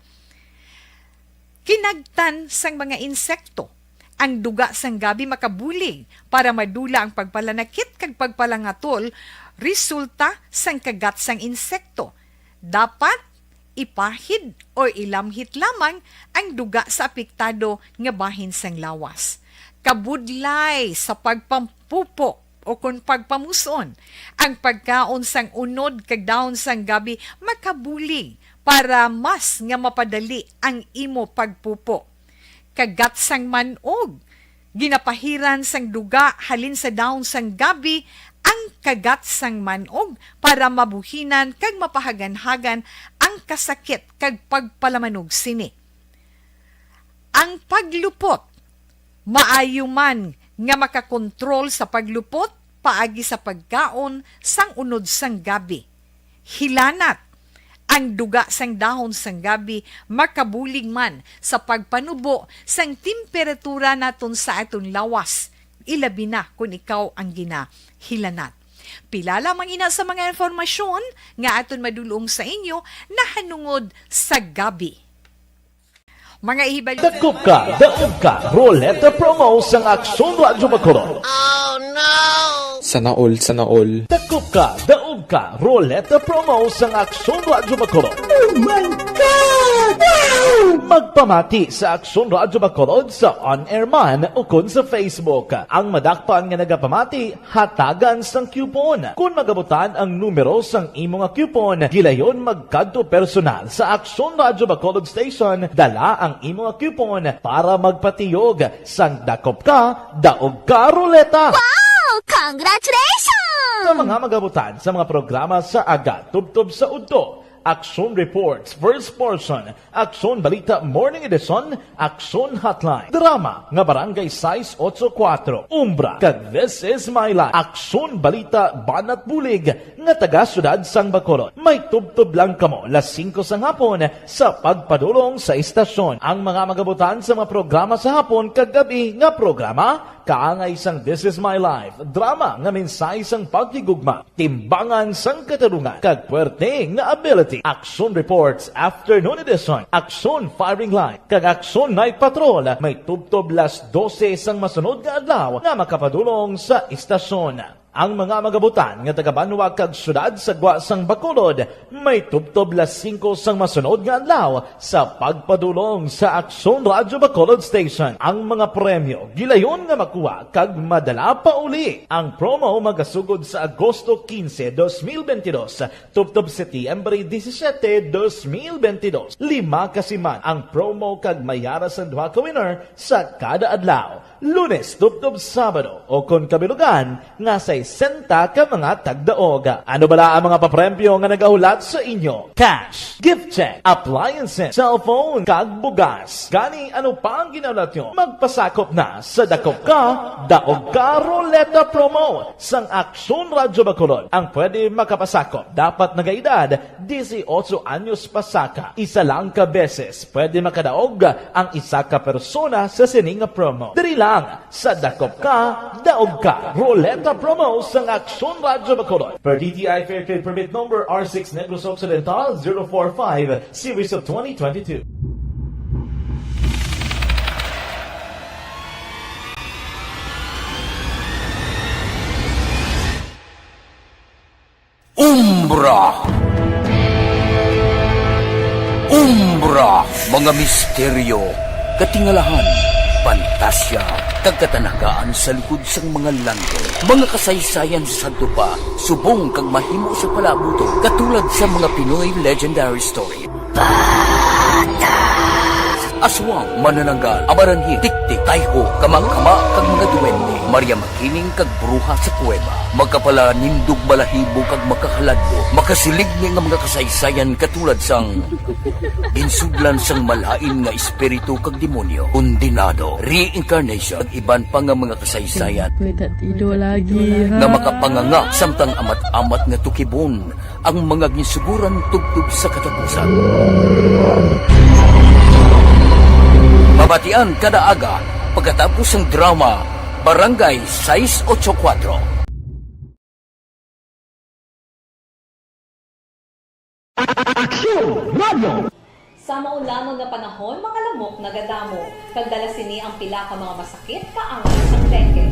Kinagtan sang mga insekto. Ang duga sang gabi makabulig para madula ang pagpalanakit kag pagpalangatol resulta sang kagat sang insekto. Dapat ipahid o ilamhit lamang ang duga sa apektado nga bahin sang lawas. Kabudlay sa pagpampupo o kung pagpamuson, ang pagkaon sang unod kag dahon sang gabi makabulig para mas nga mapadali ang imo pagpupo. Kagat sang manog, ginapahiran sang duga halin sa dahon sang gabi ang kagat sang manog para mabuhinan kag mapahagan-hagan ang kasakit kag pagpalamanog sini. Ang paglupot, maayo man nga makakontrol sa paglupot paagi sa pagkaon sang unod sang gabi. Hilanat, ang duga sang dahon sang gabi makabulig man sa pagpanubo sang temperatura naton sa aton lawas. Ilabi na kung ikaw ang ginahilanat. Pila lamang ina sa mga informasyon nga aton madulong sa inyo na hanungod sa gabi. Mga ihibalo. Dakop ka, Roleta Promo sang Aksyon Radyo Bacolod. Oh no! Sana all. Dakop ka, Roleta Promo sang Aksyon Radyo Bacolod. Oh my God! Wow! magpamati sa Aksyon Radyo Bacolod sa on-air man o kun sa Facebook. Ang madakpan nga nagapamati, hatagan sang coupon. Kung magabutan ang numero sang imo nga coupon, gilayon magkadto personal sa Aksyon Radyo Bacolod Station, dala ang imo nga coupon para magpatiyog sang dakop ka, daog ka ruleta. Wow! Congratulations! Sa mga magabutan sa mga programa sa Aga Tubtob sa Udto, Aksyon Reports, First Portion, Aksyon Balita Morning Edition, Aksyon Hotline, Drama, nga Barangay 684, Umbra, kag This Is My Life, Aksyon Balita Banat Bulig, nga taga Syudad Sang Bacolod. May tubtob lang kamo, las 5 sang hapon, sa pagpadulong sa istasyon. Ang mga magabutan sa mga programa sa hapon, kag gabi nga programa, kaangay sang This Is My Life, drama nga mensahe sang pagtigugma, timbangan sang katarungan, kag puwerte nga ability. Aksyon Reports Afternoon Edition, Aksyon Firing Line, kag Aksyon Night Patrol, may tubtob las 12 sang masunod nga adlaw nga makapadulong sa istasyon. Ang mga magabutan nga taga-Banwa kag syudad sa Gwa sang Bacolod, may tubtob las 5 sang masunod nga adlaw sa pagpadulong sa Aksyon Radyo Bacolod Station. Ang mga premyo gilayon nga makuha kag madala pa uli. Ang promo magasugod sa Agosto 15, 2022, tubtob Setyembre 17, 2022. 5 kasiman ang promo kag mayara sa 2 ka winner sa kada adlaw. Lunes, tubtob Sabado, o kung kabilugan, nga sa 60 ka mga tagdaog. Ano bala ang mga papremyo nga nagahulat sa inyo? Cash, gift check, appliances, cellphone, kag bugas. Gani ano pa ang ginahulat nyo? Magpasakop na sa Dakop Ka, Daog Ka Ruleta Promo sang Aksyon Radyo Bacolod. Ang pwede makapasakop dapat nagaedad 18 anyos pasaka. Isa lang ka beses pwede makadaog ang isa ka persona sa sining promo. Diri lang sa Dakop Ka, Daog Ka Ruleta Promo sang Aksyon Radyo Bacolod. Per DTI Fair Trade Permit Number R6 Negros Occidental 045 Series of 2022. Umbra, mga misteryo, katingalahan, pantasya, kagkatanagaan sa likod sang mga langit. Mga kasaysayan sa Santo pa, subong kag mahimo sa palabuto, katulad sa mga Pinoy legendary story. Aswang, manananggal, amaranhi, tiktik, tayho, kamang-kama, kag mga duwende, Maria Makining kag bruha sa kuweba, magkapala nindog balahibo kag makahaladlo, makasilig ni nga mga kasaysayan katulad sang insudlan sang malain nga espiritu kag demonyo, undinado, reincarnation, kag iban pa nga mga kasaysayan nga makapanganga samtang amat-amat nga tukibon ang mga ginsuguran tugtog sa katapusan. Mabatian kada aga pagkatapos ng drama Barangay 684. Aksyon Radio! Sa maulamon nga panahon, mga lamok nagadamo. Kagdala sini ang pila ka mga masakit kaangay sang dengue.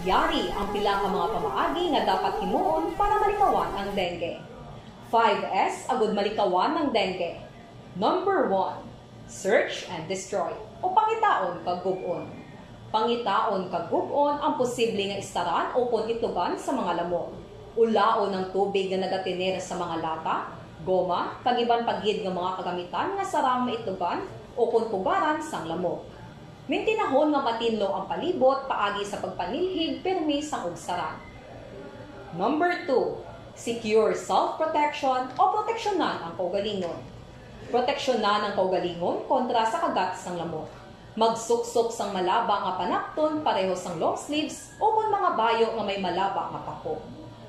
Yari ang pila ka mga pamaagi nga dapat himuon para malikawan ang dengue. 5S agud malikawan ng dengue. Number 1, search and destroy o pangitaon kag gub-on. Pangitaon kag gub-on ang posible nga istaran o kon itugan sa mga lamok. Ulaon ng tubig nga nagatinera sa mga lata, goma, kag iban paggid nga mga kagamitan nga sarang maitugan o kon pugaran sang lamok. Mintinahon nga matinlo ang palibot paagi sa pagpanilhig permi sang ugsaran. Number 2, secure self-protection o proteksyonan ang kaugalingon. Proteksyonan ang kaugalingon kontra sa kagat sang lamok. Magsuksok sang malaba nga panakton pareho sang long sleeves o kung mga bayo nga may malaba nga pako.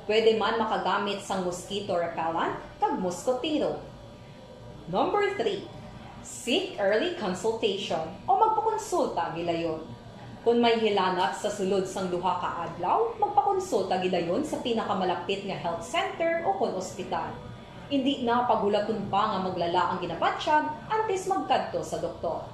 Pwede man makagamit sang mosquito repellent kag mosquitero. Number 3, seek early consultation o magpakonsulta gilayon. Kung may hilanat sa sulod sang duha ka adlaw, magpakonsulta gilayon sa pinakamalapit nga health center o kon ospital. Hindi na pagulaton pa nga maglala ang ginabatsyag antes magkadto sa doktor.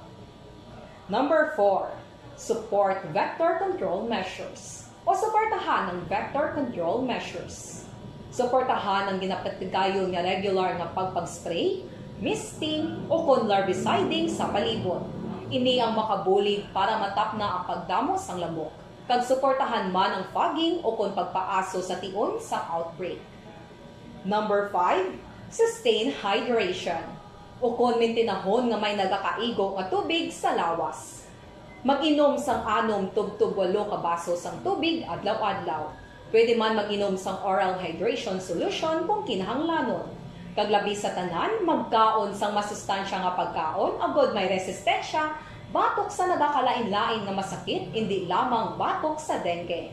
Number 4, support vector control measures o suportahan ng vector control measures. Suportahan ang ginapatigayon nga regular nga pagpag-spray, misting o kon larviciding sa palibot. Ini ang makabulig para matap na ang pagdamos ang lamok, kag suportahan man ang fogging o kon pagpaaso sa tion sa outbreak. Number 5, sustain hydration o kon mintinahon nga may nagakaigo nga tubig sa lawas. Mag-inom sang 6 tub 8 ka baso sang tubig adlaw-adlaw. Pwede man mag-inom sang oral hydration solution kung kinahanglanon. Kaglabi sa tanan, magkaon sang masustansya nga pagkaon, agod may resistensya, batok sa nagakalain-lain na masakit, hindi lamang batok sa dengue.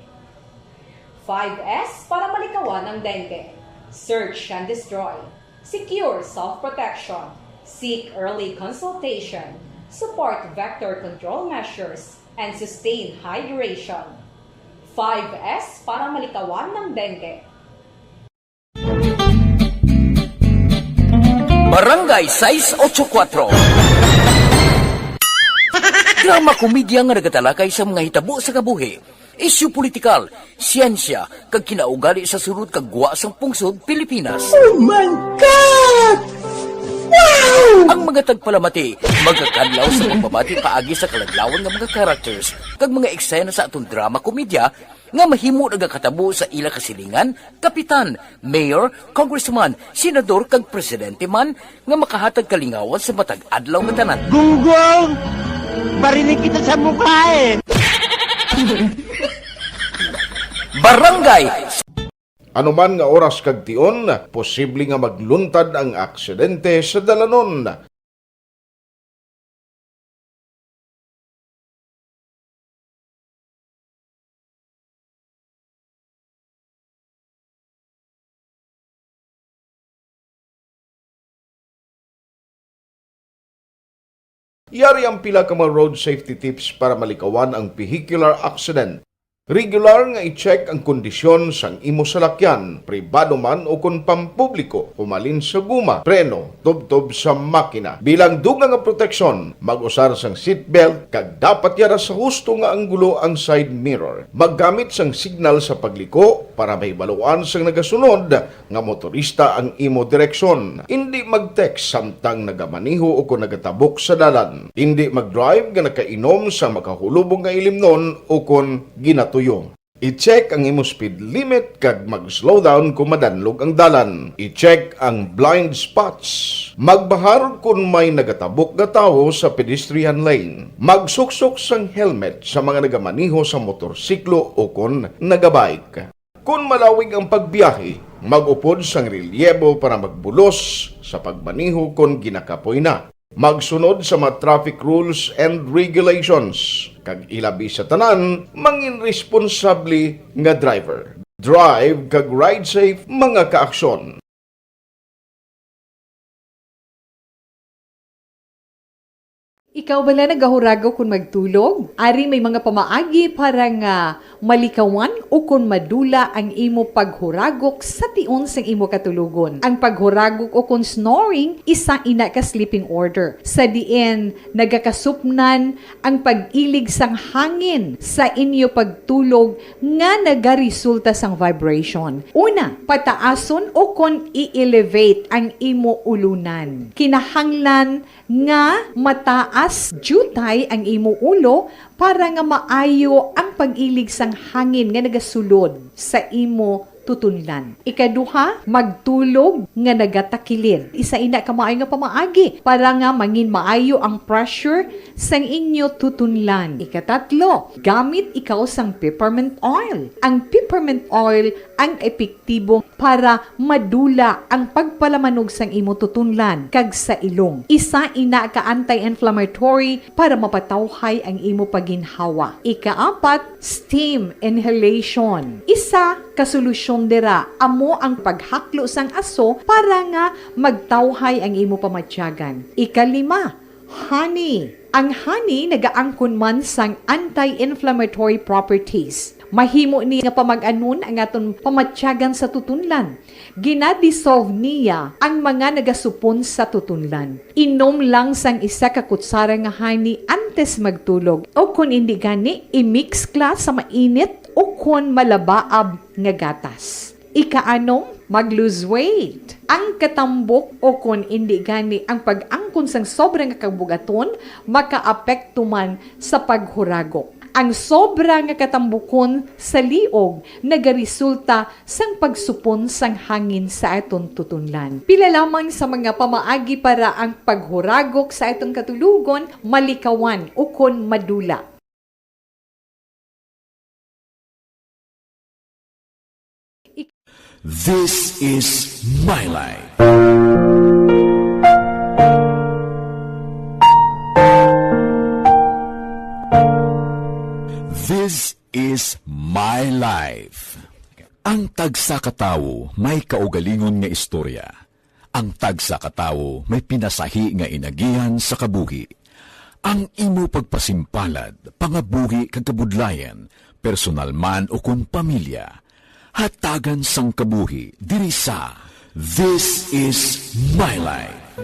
5S para malikawan ang dengue. Search and destroy. Secure self-protection. Seek early consultation. Support vector control measures. And sustain hydration. 5S para malikawan ng dengue. Barangay 684. Drama komedya nga nagatalakay sa mga hitabo sa kabuhi, isyu politikal, siyensya, kag kinaugali sa surut kag guwa sang pungsod Pilipinas. Oh my God! Wow! Ang mga tagpalamati, magkakadlaw sa pagbabati paagi sa kalaglawan ng mga characters kag mga eksena sa atong drama komedya nga mahimo nagakatabo sa ila kasilingan, kapitan, mayor, congressman, senador kag presidente man nga makahatag kalingawan sa matag adlaw nga tanan. Gunggong! Barinig kita sa mukha eh! Barangay! Anuman nga oras kag tion, posible nga magluntad ang aksidente sa dalanon. Yari ang pila ka mga road safety tips para malikawan ang vehicular accident. Regular nga i-check ang kondisyon sang imo salakyan, pribado man o kung pampubliko, pumalin sa guma, preno, tubtob sa makina. Bilang dugang nga proteksyon, mag-usar sang seatbelt, kag dapat yara sa husto nga anggulo ang side mirror. Maggamit sang signal sa pagliko para may baluan sang nagasunod nga motorista ang imo direksyon. Hindi mag-text samtang nagamaniho o kung nagatabok sa dalan. Hindi mag-drive nga nakainom sa makahulubong nga ilimnon o kung ginatuyo. I-check ang imo speed limit kag mag-slow down kung madanlog ang dalan. I-check ang blind spots. Magbahar kung may nagatabok nga tawo sa pedestrian lane. Magsuksok sang helmet sa mga nagamaniho sa motorsiklo o kung nagabike. Kung malawig ang pagbiyahe, mag-upod sang relyebo para magbulos sa pagmaniho kung ginakapoy na. Magsunod sa mga traffic rules and regulations. Kag ilabi sa tanan, mangin responsable nga driver. Drive kag ride safe mga kaaksyon. Ikaw bala nagahurago kung magtulog? Ari may mga pamaagi para nga malikawan o kung madula ang imo paghuragok sa tion sang imo katulugon. Ang paghuragok o kung snoring, isa ina ka sleeping order. Sa diin, nagakasupnan ang pag-ilig sang hangin sa inyo pagtulog nga nagaresulta sang vibration. Una, pataason o kung i-elevate ang imo ulunan. Kinahanglan nga mataas jutay ang imo ulo para nga maayo ang pag-ilig sang hangin nga nagasulod sa imo tutunlan. Ikaduha, magtulog nga nagatakilid. Isa ina ka maayo nga pamaagi para nga mangin maayo ang pressure sang inyo tutunlan. Ikatatlo, gamit ikaw sang peppermint oil. Ang peppermint oil ang epektibo para madula ang pagpalamanog sang imo tutunlan kag sa ilong. Isa ina ka anti-inflammatory para mapatawhay ang imo paginhawa. Ikaapat, steam inhalation. Isa ka solusyon dira amo ang paghaklo sang aso para nga magtawhay ang imo pamatyagan. Ikalima, honey. Ang honey nagaangkon man sang anti-inflammatory properties. Mahimo ni nga pamag-anon ang aton pamatyagan sa tutunlan. Ginadissolve niya ang mga nagasupon sa tutunlan. Inom lang sang isa ka kutsara nga honey antes magtulog. O kung hindi gani, i-mix kla sa mainit o kung malabaab nga gatas. Ikaanom, mag-lose weight. Ang katambok o kung hindi gani ang pag-angkon sang sobrang kabugaton, makaapekto man sa paghuragok. Ang sobra nga katambukon sa liog nagaresulta sang pagsupon sang hangin sa aton tutunlan. Pila lamang sa mga pamaagi para ang paghuragok sa aton katulugon malikawan o kon madula. This is My Life. This is My Life. Ang tagsa katawo may kaugalingon nga istorya. Ang tagsa katawo may pinasahi nga inagihan sa kabuhi. Ang imo pagpasimpalad, pangabuhi kag kabudlayan, personal man o kung pamilya, hatagan sang kabuhi diri sa This is My Life.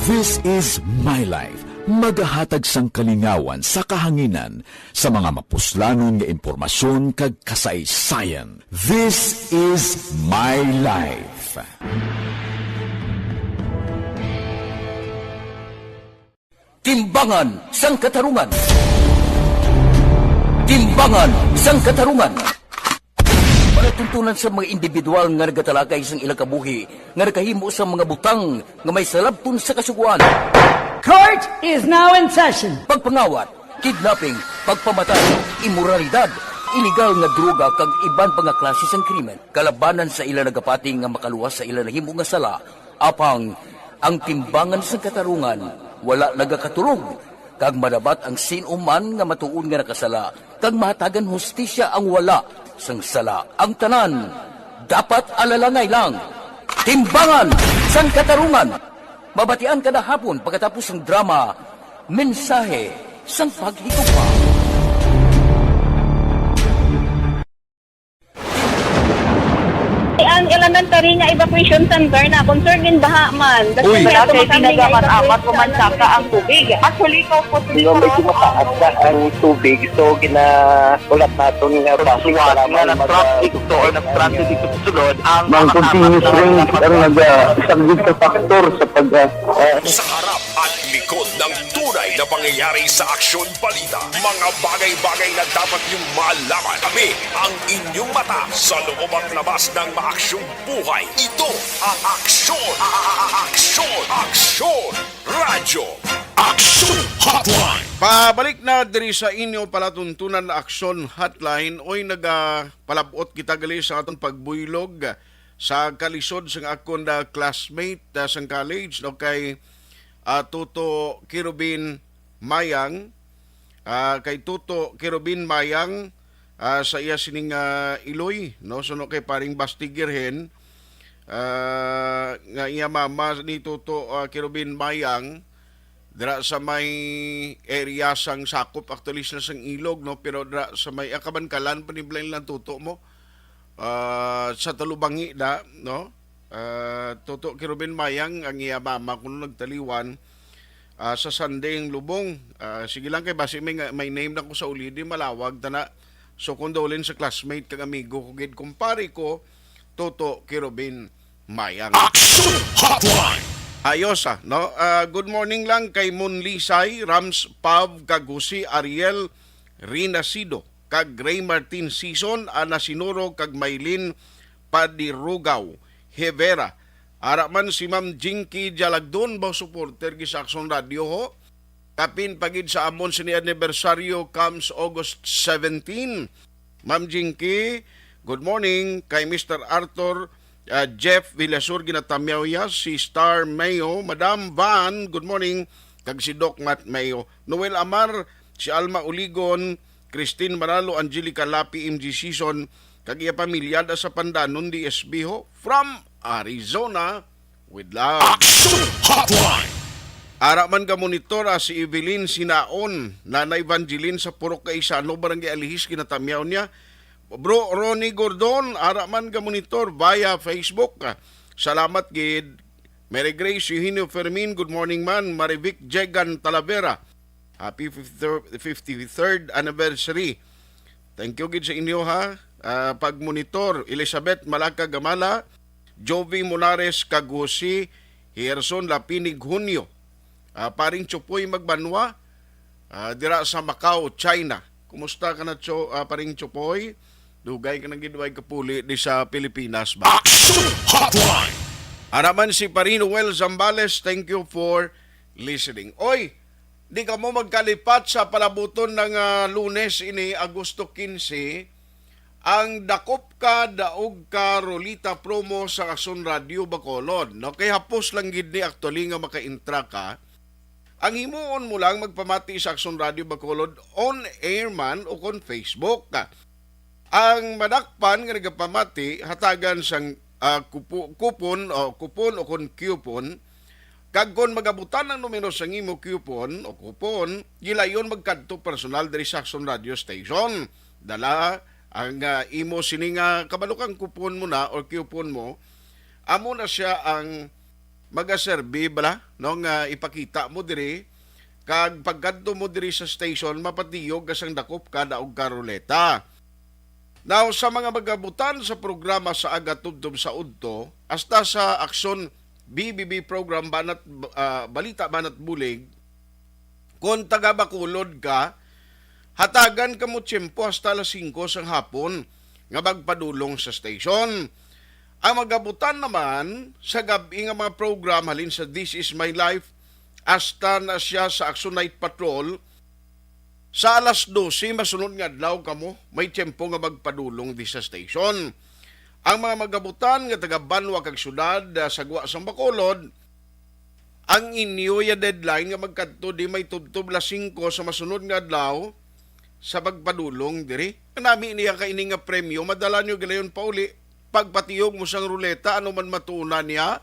This is My Life. Magahatag sang kalingawan sa kahanginan sa mga mapuslanon nga impormasyon kag kasaysayan. This is My Life. Timbangan sang katarungan. Timbangan sang katarungan. Palatuntunan sa mga individual nga nagatalakay sang ilang kabuhi nga nakahimo sa mga butang nga may salabton sa kasuguan. Court is now in session. Pagpangawat, kidnapping, pagpamatay, imoralidad, iligal nga droga kag iban pa nga klase sang krimen. Kalabanan sa ila nagapati nga makaluwas sa ila nahimo nga sala, apang ang timbangan sa katarungan wala nagakatulog. Kag madabat ang sinuman nga matuon nga nakasala, kag mahatagan hustisya ang wala sang sala. Ang tanan dapat alalangay lang. Timbangan sang katarungan. Mabatian kada hapon pagkatapos ng drama, mensahe sang paghigugma. Ang elementary nga evacuation center na concern din baha man. Uy, kasi pinagamat-amat kumansaka ang tubig. Actually, ko po medyo mataas na ang tubig. So, ginaulat natin nga basuhan na nag-traffic to or nag-traffic dito sa sunod. Ang continuous rain ang nag-isang sa factor sa pag... Sa harap at likod ng tunay na pangyayari sa Aksyon Balita. Mga bagay-bagay na dapat niyong malaman. Kami ang inyong mata sa loob at labas ng maaksyong buhay. Ito ang Aksyon! Aksyon! Radyo! Aksyon Hotline! Pabalik na diri sa inyo palatuntunan na Aksyon Hotline oy nagapalabot kita gali sa atong pagbuylog sa kalisod sa akong classmate sa college no kay Tuto Kirubin Mayang kay Tuto Kirubin Mayang sa iya sining Iloy no so no kay paring Bastigirhen nga iya mama ni Tuto Kirubin Mayang dira sa may area sang sakop actually sa sang ilog no pero dira sa may Akabankalan paniblain lang Tuto mo sa Talubangi da no Tuto Kirubin Mayang ang iya mama kuno nagtaliwan sa Sanding Lubong. Sige lang kay basi may name na ko sa uli di malawag tana. So condolence sa classmate kag amigo ko gid kumpare ko Tuto Kirubin Mayang. Action Hotline. Ayos no. Good morning lang kay Monlisay, Rams Pav Kagusi, Ariel Rinasido kag Ray Martin Season, Ana Sinuro kag Maylin Padirugaw Hevera. Araman si Ma'am Jinky Jalagdon ba supporter gi sa Aksyon Radio ho. Kapin pagid sa amon sini anibersaryo comes August 17. Ma'am Jinky, good morning kay Mr. Arthur Jeff Villasur ginatamyaw si Star Mayo, Madam Van, good morning kag si Doc Matt Mayo, Noel Amar, si Alma Uligon, Christine Maralo, Angelica Lapi, MG Season kag iya pamilya da sa Pandanon DSB ho from Arizona with love. Action Hotline. Ara man ka monitor si Evelyn Sinaon, Nanay Evangeline sa Purok Kaisano, Barangay Alihis, kinatamyaw niya. Bro Ronnie Gordon, ara man ka monitor via Facebook. Salamat gid. Mary Grace Eugenio Fermin, good morning man. Marivic Jegan Talavera, happy 53rd anniversary. Thank you gid sa inyo ha. pagmonitor. Elizabeth Malaka Gamala, Jovi Monares Kagusi, Gerson Lapinig Hunyo, paring Chupoy Magbanwa, dira sa Macau, China. Kumusta ka na paring Chupoy? Dugay ka nang gidway kapuli di sa Pilipinas ba? Action Hotline! Araman si Parinoel Zambales, thank you for listening. Oy, di ka mo magkalipat sa palabuton ng Lunes ini Agosto 15, ang dakop ka, daog ka, rolita promo sa Akson Radio Bacolod. No? Kaya hapos lang gid ni actually nga maka-intra ka. Ang himuon mo lang magpamati sa Akson Radio Bacolod on air man o kon Facebook ka. Ang madakpan nga nagapamati hatagan sang kupon o kon coupon kag kon magabutan ng numero sa imo coupon o kupon gilayon magkadto personal diri sa Akson Radio Station. Dala ang imo sininga kabalukang kupon mo na o coupon mo, amo na siya ang magaserbi bala no nga ipakita mo diri kag pagkadto mo diri sa station mapatiyog kasang dakop ka daog karoleta. Now, sa mga magabutan sa programa sa Aga Tubtub sa Udto, hasta sa Akson BBB program Balita Banat Bulig, kung taga Bacolod ka, hatagan ka mo tiyempo hasta alas 5 sang hapon nga magpadulong sa station. Ang magabutan naman sa gabi nga mga program halin sa This Is My Life, hasta na siya sa Akson Night Patrol, sa alas 12, masunod nga adlaw kamo, may tiyempo nga magpadulong di sa station. Ang mga magabutan nga taga Banwa kag syudad sa Gwa sang Bacolod, ang inyo ya deadline nga magkadto di may tubtub las 5 sa masunod nga adlaw sa pagpadulong diri. Kanami niya kaini nga premyo, madala nyo galayon pa uli. Pagpatiyog mo sang ruleta, ano man matuna niya,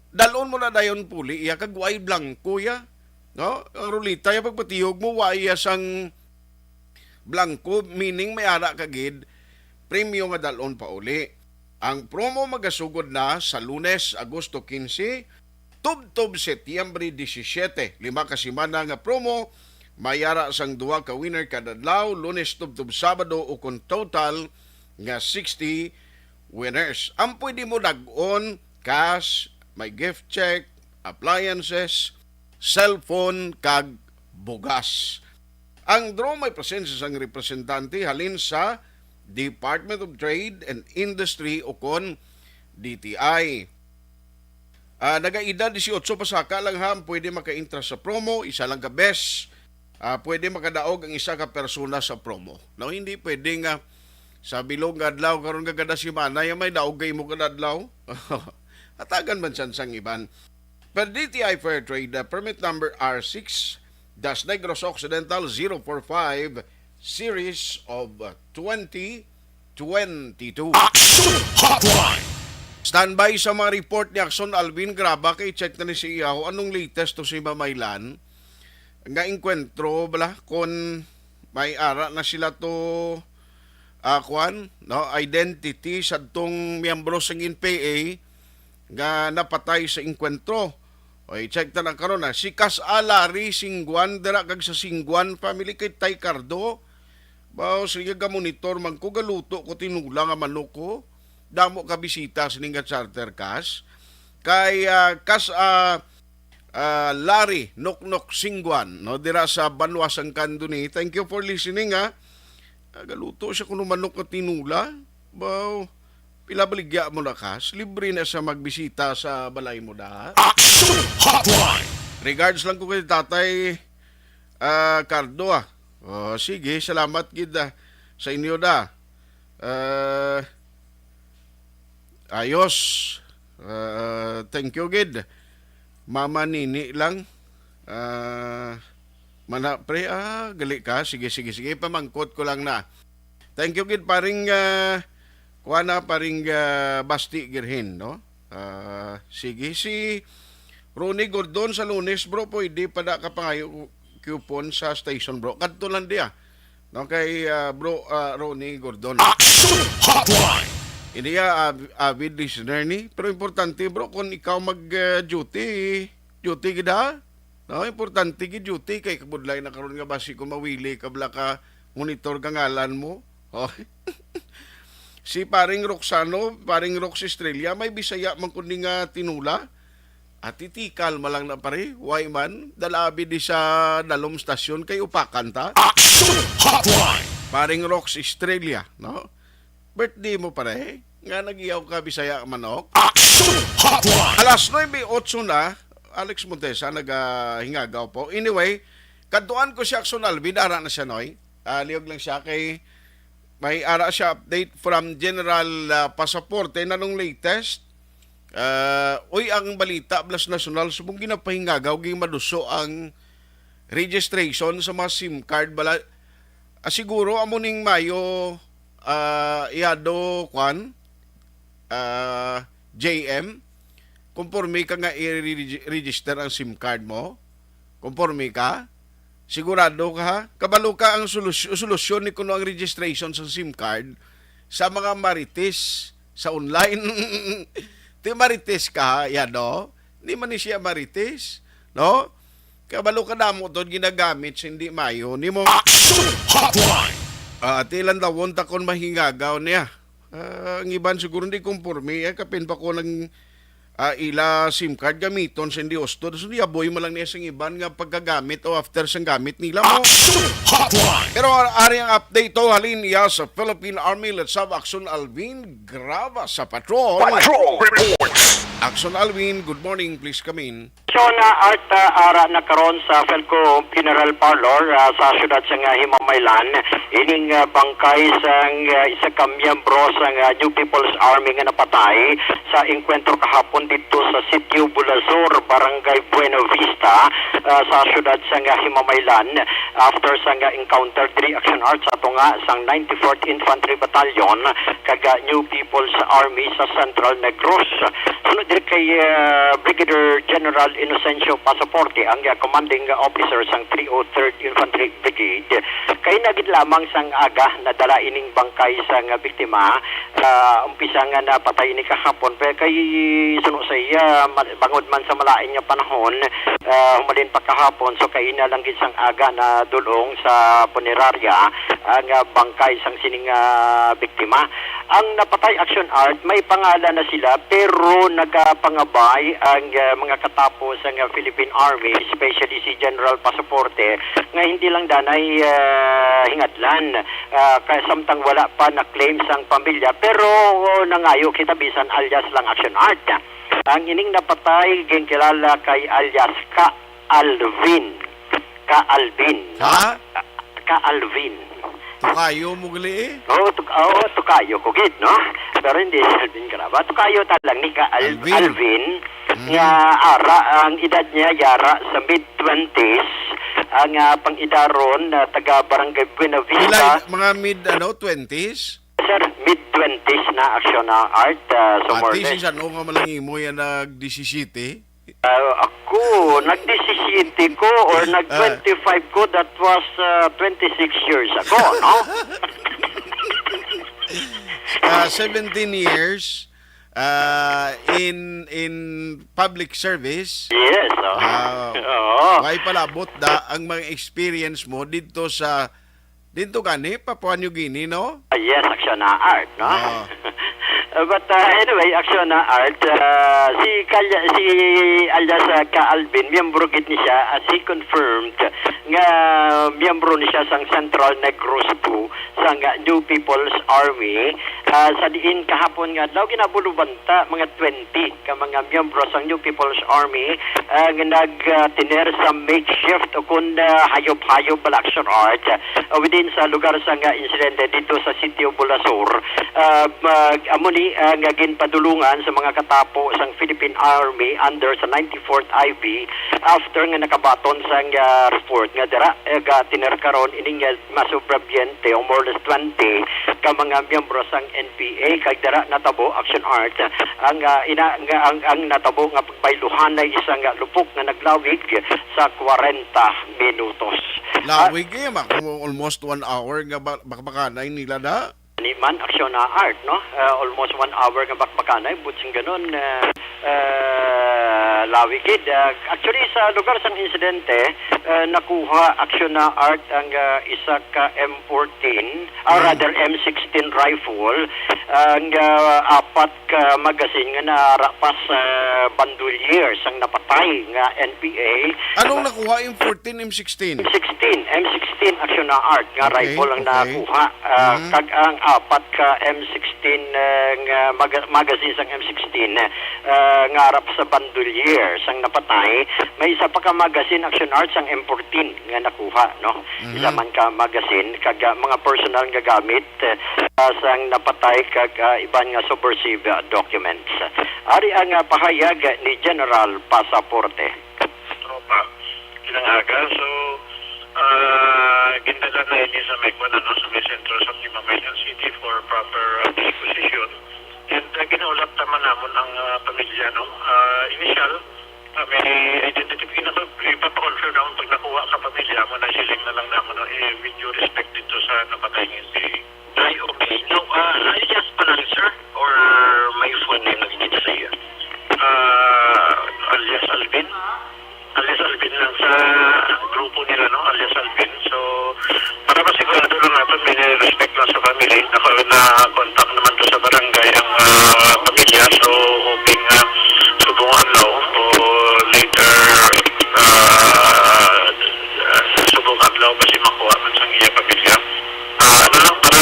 dalon mo na dayon puli, iya kag way blanco ya. No, ang rulita ya pagpatiyog mo waya sang blanco, meaning may ara kagid premyo nga dalon pa uli. Ang promo magasugod na sa Lunes, Agosto 15, tubtob Setyembre 17. 5 ka semana nga promo, mayara sang 2 ka winner kada adlaw, Lunes tubtob Sabado o kon total nga 60 winners. Ang pwede mo dag-on cash, may gift check, appliances, cellphone kag bugas. Ang draw may presensya sang representante halin sa Department of Trade and Industry o kon DTI. Nagaedad 18 pasaka lang ha, pwede maka-intra sa promo, isa lang ka best. Pwede makadaog ang isa ka persona sa promo. No, hindi pwede nga sa bilog nga adlaw karon nga kada semana may daog kay mo kada adlaw. Hatagan man sang iban. Per DTI Fair Trade, permit number R6-Negros Occidental 045 series of 2022. Action Hotline! Standby sa mga report ni Akson Alvin Graba kay check na ni si Iyaw anong latest to si Mamaylan nga inkwentro bala kon may ara na sila to identity sa tong miyembro sa NPA nga napatay sa inkwentro. Oy, check ta na karon na si Kas Alari Singguan dira kag sa Singguan family kay Tay Cardo. Bao sige ga monitor man ko galuto ko tinula nga manok ko. Damo ka bisita sining charter Kas. Kay Kas Larry Noknok Singguan no dira sa Banwa sang Kanduni. Thank you for listening ha. Galuto siya kuno manok ko tinula. Bao pilabaligya mo na Kas, libre na sa magbisita sa balay mo da. Action Hotline! Regards lang ko kay Tatay Cardo sige, salamat gid sa inyo da. Ayos. Thank you gid. Mama Nini lang. Mana pre, gali ka. Sige. Pamangkot ko lang na. Thank you gid paring kuana paring Basti Girhin, no? Sige, si Ronnie Gordon sa Lunes, bro, pwede pa da ka pangayo coupon sa station, bro. Kadto lang diya. No, kay bro Ronnie Gordon. Action Hotline! Hindi avid listener ni. Pero importante, bro, kung ikaw mag-duty gida. No, importante duty kay kabudlay na karon nga basi kung mawili kabla ka monitor ka ngalan mo. Oh. si paring Roxano, paring Rox Estrella, may Bisaya man kundi nga tinula. At itikal malang na pare, why man, dalabi di sa dalom stasyon kay upakan ta. Paring Rox Estrella, no? Birthday mo pare, nga nagiyaw ka Bisaya manok. Alas 9:08 na, Alex Montesa, naghingagaw po. Anyway, kaduan ko si Akson Alvin, ara na siya noy. Liyog lang siya kay may ara siya update from General Pasaporte na nung latest. Ang balita Blas National subong ginapahingagaw ging maduso ang registration sa mga SIM card bala. Siguro amo ning Mayo iado kwan JM konforme ka nga i-register ang SIM card mo. Konforme ka? Sigurado ka ha? Kabalo ka ang solusyon ni kuno ang registration sa SIM card sa mga marites sa online. Ti marites ka, yan no? Hindi man ni siya marites, no? Kabalo ka na mo doon ginagamit sa hindi mayo. Ni mo tilan dawon takon mahingagaw niya. Ang iban siguro hindi konforme. Kapin pa ko ng ila SIM card gamiton sa hindi osto. So niyaboy mo lang niya sa iban nga pagkagamit o after sang gamit nila mo. Pero ari ang update to halin niya sa Philippine Army. Let's have Akson Alvin Grava sa patrol. Patrol reports. Akson Alvin, good morning. Please come in. Art ara na karon sa Felco Funeral Parlor sa syudad sa Himamaylan. Ining bangkay sang isa ka miyembro sang New People's Army nga napatay sa engkwentro kahapon dito sa Sitio Bulazor, Barangay Buena Vista sa syudad sa Himamaylan. After sa encounter 3 action arts ato nga sang 94th Infantry Battalion kag New People's Army sa Central Negros. Sunod din kay Brigadier General Inocencio Pasaporte ang commanding officer sang 303rd Infantry Brigade kay nagid lamang sang aga nadala ining bangkay sang biktima umpisa nga napatay ni kahapon pero kay suno sa iya bangod man sa malain nga panahon humalin pa kahapon so kay na lang gid sang aga na dulong sa punerarya ang bangkay sang sining biktima. Ang napatay action art may pangalan na sila pero nagapangabay ang mga katapos ang Philippine Army, especially si General Pasaporte, nga hindi lang danay hingadlan kaya samtang wala pa na claim sang pamilya pero nangayo kita bisan alias lang action art. Ang ining napatay gingkilala kay alias Ka Alvin. Tukayo mo gali eh? Tukayo ko gid, no? Pero hindi Alvin Grava. Tukayo talang ni Ka Alvin. Nga ara, ang edad niya yara sa mid-20s. Ang pang-idaron taga Barangay Buena Vista. Mga mid-20s? Sir, mid-20s na action na art. So more than. At ano ka malangi mo yan nag-17? Ako, nag-17 ko or nag-25 ko, that was 26 years ago, no? 17 years in public service. Yes. May palabot da ang mga experience mo dito gani, Papua New Guinea, no? Yes, action na art, no? But anyway, action na art, si alias Ka Alvin, miyembro gid ni siya as he confirmed nga miyembro ni siya sang Central Negros 2 sang New People's Army. Sa diin kahapon nga daw ginabulubanta mga 20 ka mga miyembro sang New People's Army nga nagtiner sa makeshift o kun hayop-hayop action art within sa lugar sang insidente dito sa Sitio Bulazor. Amuni nga ginpadulungan sa mga katapo sang Philippine Army under sa 94th IB after nga nakabaton sang report nga dira tiner karon ining masubrabyente o more or less 20 ka mga miyembro sang NPA kay dira natabo action art ang natabo nga pagbayluhan na isang lupok nga naglawig sa 40 minutos. Lawig almost 1 hour nga bakbakanay nila da. Man aksyon na art, no? Almost 1 hour nga bakbakanay, butsing ganun lawigid. Actually, sa lugar sang insidente, nakuha aksyon na art ang isa ka M14, rather M16 rifle, ang apat ka magasin nga narapas bandolier sang napatay nga NPA. Anong nakuha yung 14 M16? M16 aksyon na art nga rifle ang nakuha. Kag ang apat ka M16 nga magazine sang M16 nga harap sa bandolier sang napatay, may isa pa ka magazine action arts ang M14 nga nakuha, no? Isa man ka magazine kag mga personal nga gamit sang napatay kag iban nga subversive documents. Ari ang pahayag ni General Pasaporte. Tropa kinangaga, so gindagan na ini sa Megwan, sa may sentro sa Himamaylan City for proper disposition. And ginaulap naman namon ang pamilya, no? Initial, may identity, ipapakonfirm naman pag nakuha ka pamilya mo na siling na lang naman, no? With due respect dito sa napatay ng NPA. Ay, okay. No, alias pa lang, sir? Or may full name na ginita sa iyo? Alias Alvin? Alias Alvin lang sa grupo nila, no? Alias Alvin. So, para masigurado lang natin, may respect lang sa family. Na-contact naman to sa barangay ang pamilya. So, hoping subungan lang o later subungan lang kasi makuha man sa iya pamilya. Ano lang, para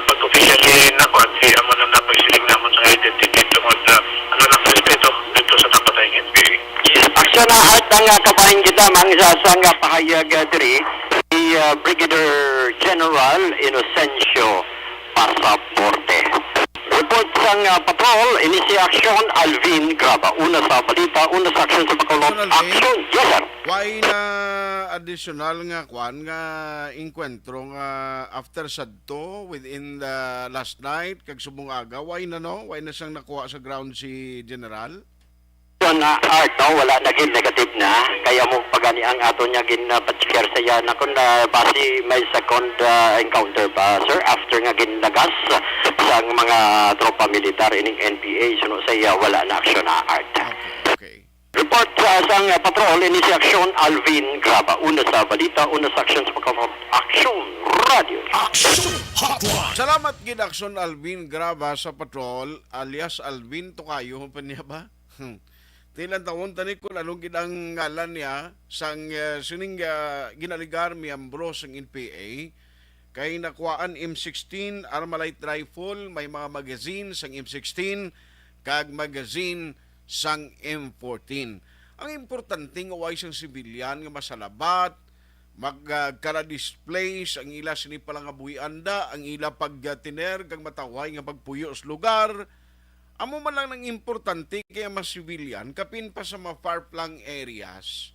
pag-officially nakuha, ang mga napagsiling naman sa identity tungkol na respeto dito sa napatay ng NPA. Aksyon na art ang kapahin kita mang isasang pahayag diri si Brigadier General Inocencio Pasaporte. Report sang patrol, inisi aksyon Alvin Graba. Una sa balita, una sa aksyon sa Bacolod. Aksyon, yes sir. Why na additional nga kwan nga inkwentro nga after sadto within the last night kag subong aga, why na no? Why na siyang nakuha sa ground si General? Na art, no? Wala naging negative na. Kaya mo pagani ang ato niya ginapatsikir sa yan. Kung basi may second encounter ba, sir? After nga ginagas sa mga tropa militar ining NPA, suno sa iya, wala na aksyon na art. Okay. Report sang patrol, inisi aksyon Alvin Graba. Una sa balita, una sa aksyon sa pagkakas. Aksyon Radio. Action Hotline. Salamat gid aksyon Alvin Graba sa patrol alias Alvin Tokayo pa niya ba? Tilan taon tani ko anong ginang ngalan niya sang sining ginaligar miyembro sang NPA kay nakuhaan M16 Armalite rifle, may mga magazine sang M16 kag magazine sang M14. Ang importante nga way sang sibilyan nga masalabat, magkara-displays ang ila sinipalang abuy-anda, ang ila pagtiner kag mataway nga pagpuyo sa lugar. Amo man lang ng importante kaya mas civilian, kapin pa sa mga far-flung areas.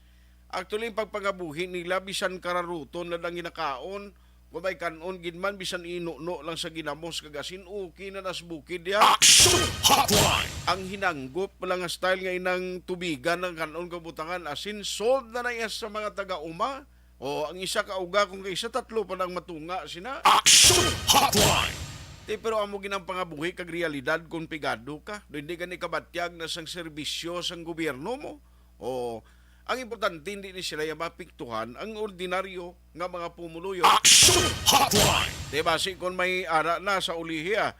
Actually, pagpangabuhi nila, bisan kararuton na lang ginakaon, gumay kanon, ginman, bisan inuno lang sa ginamos, kagasin, okay na nasbukid ya. Action Hotline! Ang hinanggop lang style nga inang tubigan ng kanon kabutangan, asin sold na sa mga taga-uma. O, ang isa kauga, kung kaysa tatlo pa nang matunga, sina. Action Hotline! Pero amo ginang pangabuhi kag realidad kung pigado ka. Hindi ka ni kabatyag na sang serbisyo sang gobyerno mo. O ang importante hindi ni sila mapiktuhan ang ordinaryo nga mga pumuluyo. Action Hotline! Diba si kung may ara na sa ulihiya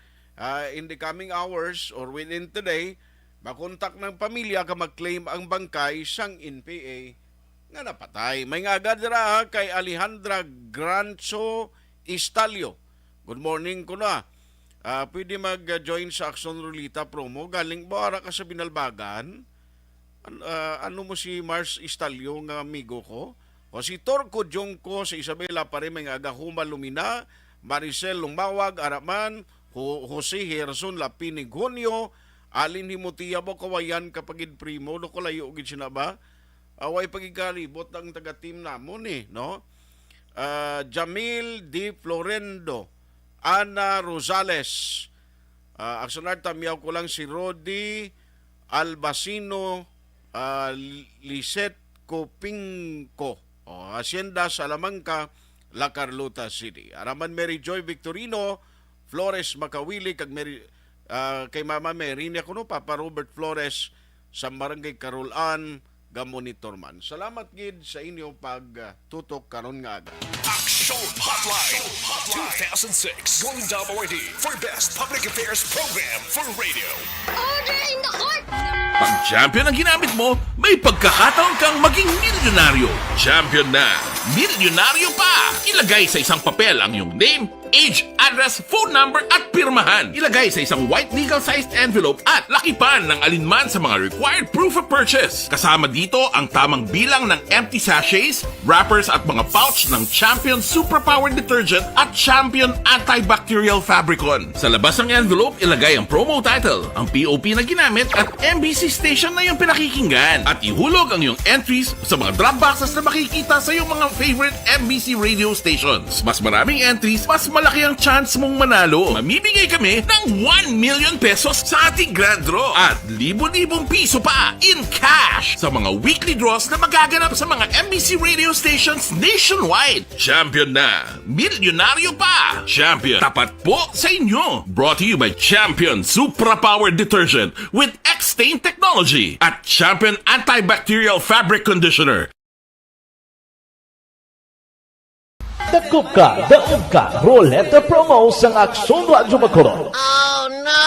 in the coming hours or within today, makontak ng pamilya ka mag-claim ang bangkay sang NPA nga napatay. May nga agad kay Alejandra Grancho Istalio. Good morning ko na. Pwede mag-join sa Action Rulita promo. Galing ba ara ka sa Binalbagan? Ano mo si Mars Istalio nga amigo ko? O si Torco Jongko sa Isabela pare may agahuma Lumina, Maricel Lumawag Araman, Jose Herson Lapinig Junio, Alin Himotia bo kawayan kapagid primo do ko layo gid sina ba? Away pagigalibot ang taga-team namon no? Jamil Di Florendo, Ana Rosales, aksonar tamiyaw ko lang si Rodi Albacino, Lisette Copingco, Hacienda Salamanca, La Carlota City. Araman Mary Joy Victorino, Flores Makawili, kag kay Mama Mary niya kuno Papa Robert Flores, sa Barangay Carolan ga-monitor man. Salamat gid sa inyo pagtutok karon nga aga. Action Hotline 2006 Golden Dome Awardee for Best Public Affairs Program for Radio. Order in the court! Pag champion ang ginamit mo, may pagkakataon kang maging milyonaryo. Champion na, milyonaryo pa! Ilagay sa isang papel ang iyong name, age, address, phone number at pirmahan. Ilagay sa isang white legal-sized envelope at lakipan ng alinman sa mga required proof of purchase. Kasama dito ang tamang bilang ng empty sachets, wrappers at mga pouch ng Champion Superpower Detergent at Champion Antibacterial Fabricon. Sa labas ng envelope, ilagay ang promo title, ang POP na ginamit at MBC station na yung pinakikinggan. At ihulog ang iyong entries sa mga drop boxes na makikita sa iyong mga favorite MBC radio stations. Mas maraming entries, mas malaki ang chance mong manalo. Mamibigay kami ng 1 million pesos sa ating grand draw at libo-libong piso pa in cash sa mga weekly draws na magaganap sa mga MBC radio stations nationwide. Champion na, milyonaryo pa. Champion, tapat po sa inyo. Brought to you by Champion Superpower Detergent with X-Stain Technology at Champion Antibacterial Fabric Conditioner. Dakop ka, daog ka, Roleta Promo sang Aksyon Radyo Bacolod. Oh no!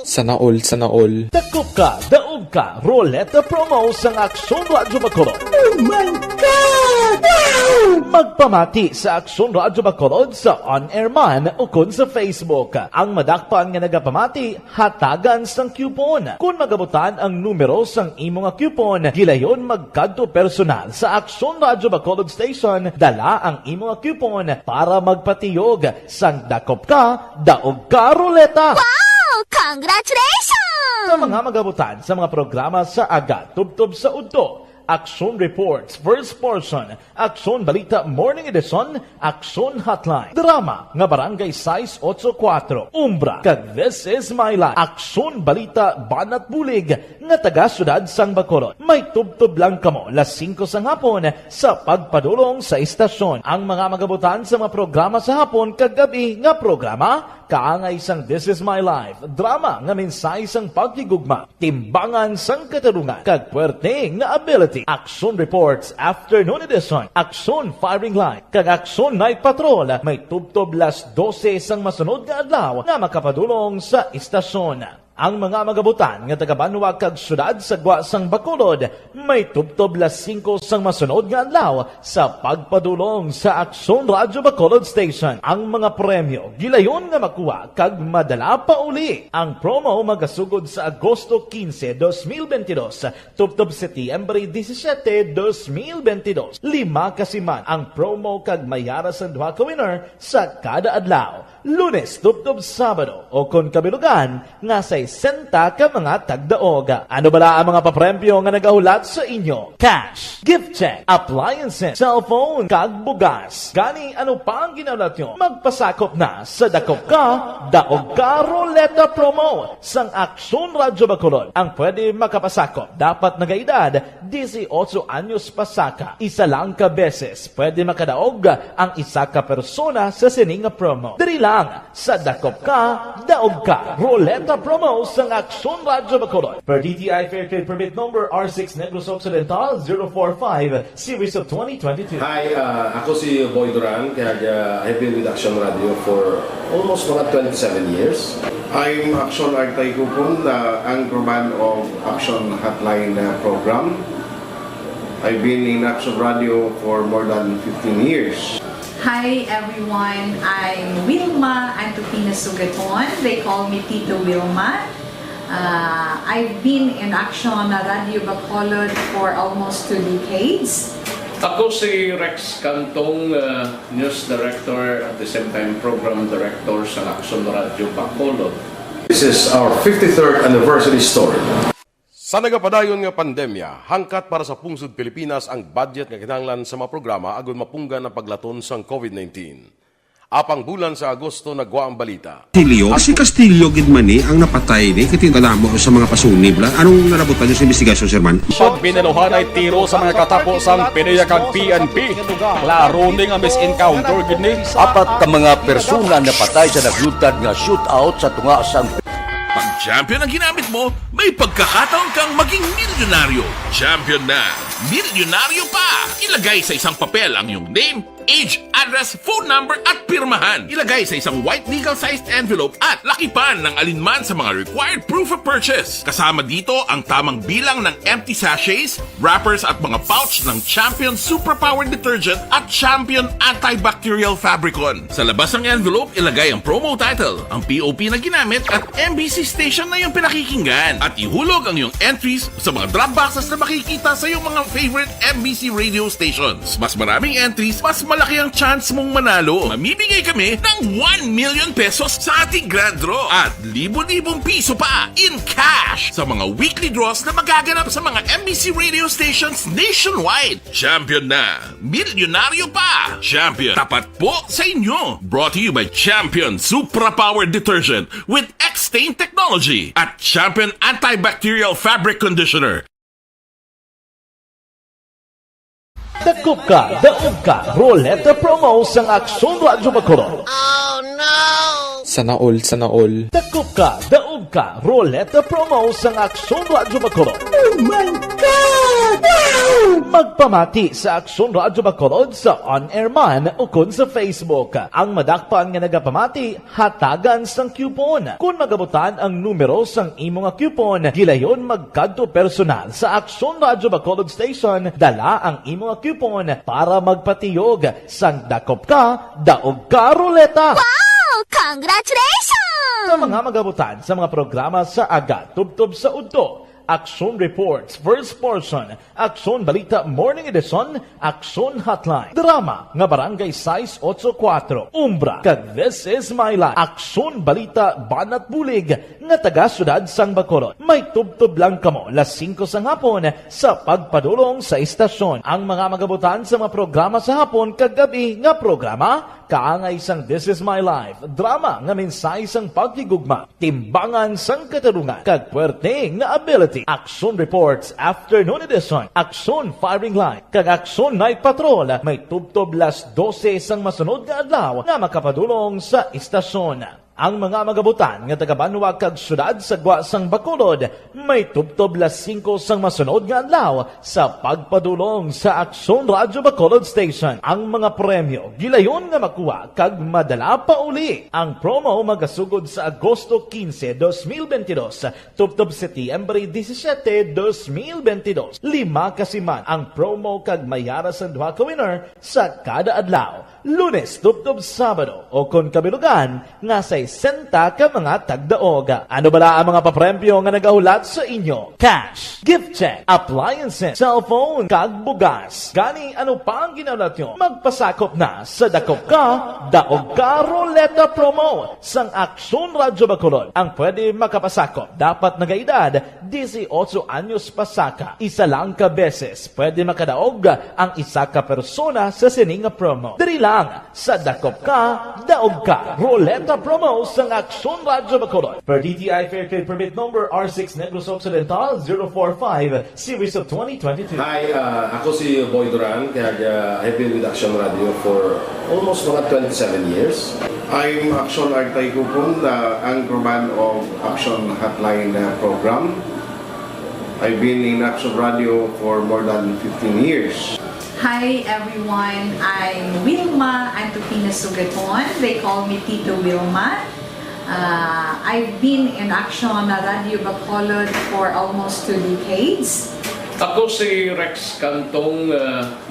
Sana all. Dakop ka, daog ka, Roleta Promo sang Aksyon Radyo Bacolod. Oh my God! Wow! Magpamati sa Aksyon Radyo Bacolod sa on-air man o kun sa Facebook. Ang madakpan nga nagapamati, hatagan sang coupon. Kung magabutan ang numero sang imo nga coupon, gilayon magkadto personal sa Aksyon Radyo Bacolod Station, dala ang imo nga coupon para magpatiyog sang dakop ka, daog ka, Roleta. Wow! Congratulations! Sa mga magabutan sa mga programa sa Aga Tubtob sa Udto, Aksyon Reports, First Portion, Aksyon Balita Morning Edition, Aksyon Hotline, Drama nga Barangay 684, Umbra, kag This Is My Life, Aksyon Balita Banat Bulig, nga taga Syudad Sang Bacolod. May tubtob lang kamo las 5 sang hapon sa pagpadulong sa istasyon. Ang mga magabutan sa mga programa sa hapon kag gabi nga programa, kaangay sang This Is My Life, drama nga mensahe sang pagtigugma, timbangan sang katarungan, kag puwerte nga ability. Aksyon Reports Afternoon Edition, Aksyon Firing Line, kag Aksyon Night Patrol, may tubtob las 12 sang masunod nga adlaw nga makapadulong sa istasyon. Ang mga magabutan nga taga Banwa kag Syudad sa Sang Bacolod, may tubtob las 5 sang masunod nga adlaw sa pagpadulong sa Aksyon Radyo Bacolod Station. Ang mga premyo gilayon nga makuha kag madala pa uli. Ang promo magasugod sa Agosto 15, 2022, tubtob Setyembre 17, 2022. 5 kasiman ang promo kag mayara sa duha ka winner sa kada adlaw. Lunes, tubtob Sabado o kon kabilugan nga sa 60 ka mga tagdaog. Ano bala ang mga papremyo nga nagahulat sa inyo? Cash, gift check, appliances, cellphone, kag bugas. Gani ano pa ang ginahulat nyo? Magpasakop na sa Dakop Ka, Daog Ka Roleta Promo sang Aksyon Radyo Bacolod. Ang pwede makapasakop dapat nagaedad 18 anyos pasaka. Isa lang ka beses pwede makadaog ang isa ka persona sa sining promo. Diri lang sa Dakop Ka, Daog Ka Roleta Promo sang Aksyon Radyo Bacolod. Per DTI Fair Trade Permit Number R6 Negros Occidental 045 Series of 2022. Hi, ako si Boy Duran, kaya I've been with Action Radio for almost mga 27 years. I'm Aksyon Artay Kupon, anchorman of Action Hotline program. I've been in Action Radio for more than 15 years. Hi everyone, I'm Wilma Antopina Sugaton. They call me Tito Wilma. I've been in Action Radio Bacolod for almost 2 decades. Ako si Rex Cantong, News Director at the same time Program Director sa Action Radio Bacolod. This is our 53rd anniversary story. Sa nagapadayon nga pandemya, hangkat para sa pungsod Pilipinas ang budget nga kinahanglan sa mga programa agon mapunggan ang paglaton sang COVID-19. Apang bulan sa Agosto nagwa ang balita. Si Castillo gidmani ang napatay ni kitindalamo sa mga pasunib. Anong narabutan niyo sa investigasyon, Sir Man? Pag binaluhan ay tiro sa mga katapos ang PNP kag PNP. Klaro ni nga misencounter gid ni. Apat ka mga persona napatay sa naglutad nga shootout sa tunga sang champion ang ginamit mo, may pagkakataon kang maging milyonaryo. Champion na, milyonaryo pa! Ilagay sa isang papel ang iyong name, age, address, phone number at pirmahan. Ilagay sa isang white legal-sized envelope at lakipan ng alinman sa mga required proof of purchase. Kasama dito ang tamang bilang ng empty sachets, wrappers at mga pouch ng Champion Superpower Detergent at Champion Antibacterial Fabricon. Sa labas ng envelope, ilagay ang promo title, ang POP na ginamit at MBC station na yung pinakikinggan. At ihulog ang iyong entries sa mga drop boxes na makikita sa iyong mga favorite MBC radio stations. Mas maraming entries, mas malaki ang chance mong manalo. Mamimigay kami ng 1 million pesos sa ating grand draw at libo-libong piso pa in cash sa mga weekly draws na magaganap sa mga MBC radio stations nationwide. Champion na, milyonaryo pa! Champion, tapat po sa inyo. Brought to you by Champion Superpower Detergent with X-Stain Technology at Champion Antibacterial Fabric Conditioner. Dakop ka, daog ka, Roleta Promo sang Aksyon Radyo Bacolod. Sana all. Dakop ka, daog ka, Roleta Promo sang Aksyon Radyo Bacolod. Oh my God! Wow! Magpamati sa Aksyon Radyo Bacolod sa on-air man o kun sa Facebook. Ang madakpan nga nagapamati, hatagan sang coupon. Kung magabutan ang numero sang imo nga coupon, gilayon magkadto personal sa Aksyon Radyo Bacolod Station, dala ang imo nga coupon para magpatiyog sang dakop ka, daog ka, Roleta. Wow! Congratulations! Sa mga magabutan sa mga programa sa Aga Tubtob sa Udto, Aksyon Reports, First Portion, Aksyon Balita Morning Edition, Aksyon Hotline, Drama nga Barangay 684, Umbra, kag This Is My Life, Aksyon Balita Banat Bulig, nga taga Sudad Sang Bacolod. May tubtob lang kamo las 5 sa hapon sa pagpadulong sa istasyon. Ang mga magabutan sa mga programa sa hapon kag gabi nga programa, kaangay sang This Is My Life, drama nga mensahe sang pagtigugma, timbangan sang katarungan, kag puwerte nga ability. Aksyon Reports Afternoon Edition, Aksyon Firing Line, kag Aksyon Night Patrol, may tubtob las 12 sang masunod nga adlaw nga makapadulong sa istasyon. Ang mga magabutan nga taga-Banwa kag syudad sa Gwa sang Bacolod, may tubtob las 5 sang masunod nga adlaw sa pagpadulong sa Aksyon Radyo Bacolod Station. Ang mga premyo gilayon nga makuha kag madala pa uli. Ang promo magasugod sa Agosto 15, 2022, tubtob Setyembre 17, 2022. 5 kasiman ang promo kag mayara sa duha ka winner sa kada adlaw. Lunes, tubtob Sabado o kon kabilugan nga sa 60 ka mga tagdaog. Ano bala ang mga papremyo nga nagahulat sa inyo? Cash, gift check, appliances, cellphone, kag bugas. Gani ano pa ang ginaulat nyo? Magpasakop na sa Dakop Ka, Daog Ka Roleta Promo sang Aksyon Radyo Bacolod. Ang pwede makapasakop dapat nagaedad 18 anyos pasaka. Isa lang ka beses pwede makadaog ang isa ka persona sa sininga promo. Diri lang sa Dakop Ka, Daog Ka Roleta Promo sang Aksyon Radyo Bacolod. Per DTI Fair Trade Permit Number R6 Negros Occidental 045 Series of 2022. Hi, ako si Boy Duran, kaya I've been with Action Radio for almost mga 27 years. I'm Aksyon Artay Kupon, the anchorman of Action Hotline program. I've been in Action Radio for more than 15 years. Hi everyone, I'm Wilma Antopina Sugaton. They call me Tito Wilma. I've been in Action Radio Bacolod for almost 2 decades. Ako si Rex Cantong,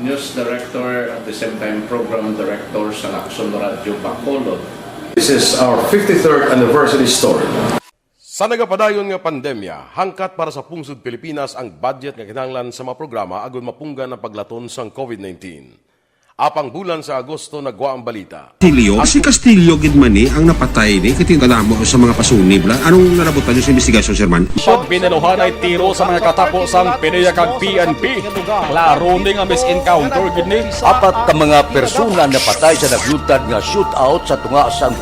News Director at the same time Program Director sa Aksyon Radio Bacolod. This is our 53rd anniversary story. Sa nagapadayon nga pandemya, hangkat para sa pungsod Pilipinas ang budget nga kinahanglan sa mga programa agon mapunggan ang paglaton sang COVID-19. Apang bulan sa Agosto nagwa ang balita. Si Castillo gidmani ang napatay ni katingdamo sa mga pasunib. Anong narabutan niyo sa investigasyon, Sir Man? Pag binaluhan ay tiro sa mga katapos ang PNP kag PNP. Klaro ning ang misencounter gid ni. Apat ka mga persona na patay sa naglutad nga shootout sa tunga sang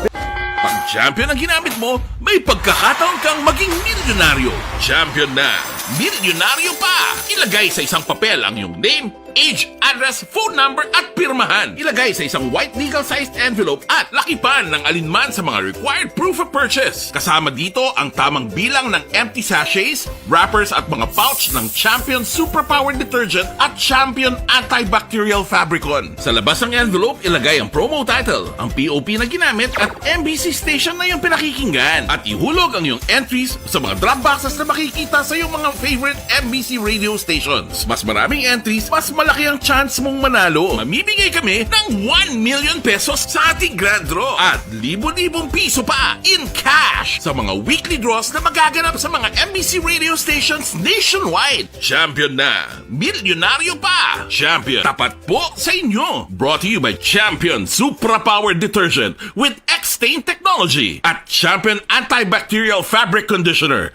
Pag champion ang ginamit mo, may pagkakataon kang maging milyonaryo. Champion na, milyonaryo pa! Ilagay sa isang papel ang iyong name, age, address, phone number at pirmahan. Ilagay sa isang white legal-sized envelope at lakipan ng alinman sa mga required proof of purchase. Kasama dito ang tamang bilang ng empty sachets, wrappers at mga pouch ng Champion Superpower Detergent at Champion Antibacterial Fabricon. Sa labas ng envelope, ilagay ang promo title, ang POP na ginamit at MBC station na yung pinakikinggan. At ihulog ang iyong entries sa mga drop boxes na makikita sa iyong mga favorite MBC radio stations. Mas maraming entries, mas malaki ang chance mong manalo. Mamimigay kami ng 1 million pesos sa ating grand draw at libo-libong piso pa in cash sa mga weekly draws na magaganap sa mga MBC radio stations nationwide. Champion na, milyonaryo pa. Champion, tapat po sa inyo. Brought to you by Champion Superpower Detergent with X-Stain Technology at Champion Antibacterial Fabric Conditioner.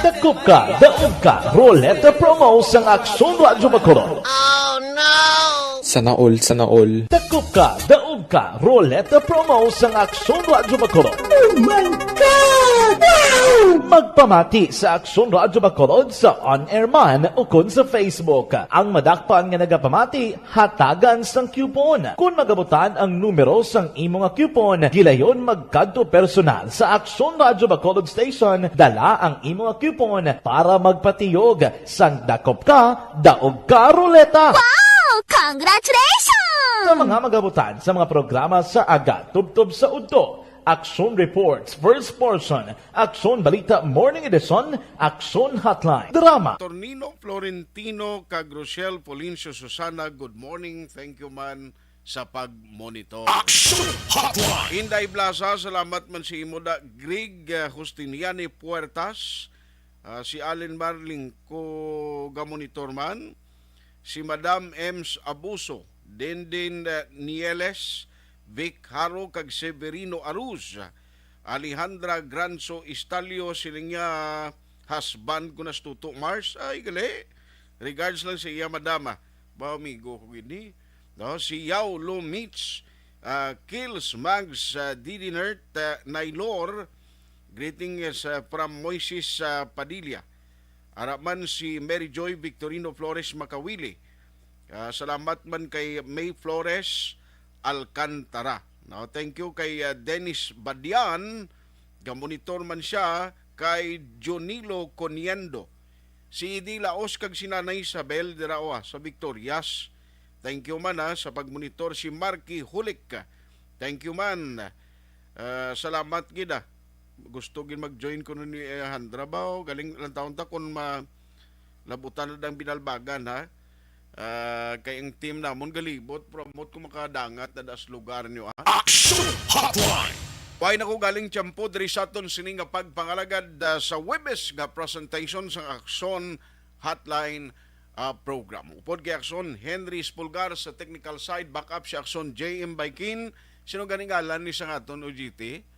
Dakop ka, daog ka, Roleta promo sang Aksyon Radyo Bacolod. Sana all. Dakop ka, daog ka, Roleta promo sang Aksyon Radyo Bacolod. Oh my God! Wow! Magpamati sa Aksyon Radyo Bacolod sa on-air man o kun sa Facebook. Ang madakpan nga nagapamati, hatagan sang coupon. Kung magabutan ang numero sang imo nga coupon, gilayon magkadto personal sa Aksyon Radyo Bacolod Station, dala ang imo nga coupon para magpatiyog sang dakop ka, daog ka, Roleta. Wow! Congratulations! Sa mga magabutan sa mga programa sa Aga Tubtob sa Udto, Aksyon Reports, First Portion, Aksyon Balita Morning Edition, Aksyon Hotline, Drama. Tornino Florentino kag Rochelle Polincio Susana, good morning. Thank you man sa pag-monitor. Action Hotline. Inday Plaza, salamat man si Imoda Greg Justiniani Puertas, si Allen Marling ko gamonitor man, si Madam Ems Abuso, Dendin Nieles, Vic Haro kag Severino Aruz, Alejandra Granzo Istalio, siling nga husband ko na Tuto Mars, ay gali. Regards lang sa iya madama. Ba amigo ko gini. No, si Yao Lumits, Kills Mags, Didi Nert, Nailor, greetings from Moises Padilla. Araman si Mary Joy Victorino Flores Makawili. Salamat man kay May Flores Alcantara. Now, thank you kay Dennis Badian. Gamonitor man siya kay Jonilo Coniendo. Si Idi Laos kag si Nanay Isabel de Raoa sa Victorias. Thank you man sa pagmonitor si Marky Hulik. Thank you man. Salamat gida. Gusto gin mag-join ko ni Handra ba? Galing lang taon ta kung labutan na ng binalbagan ha. Kay ang team namon galibot promote ko makadangat na das lugar nyo ha. Action Hotline. Why na ko galing tiyempo diri sa aton sining nga pagpangalagad sa Webes nga presentation sa Action Hotline program. Upod kay Action Henry Spulgar sa technical side, backup si Action JM Baikin. Sino ganing ngalan ni sa aton OGT?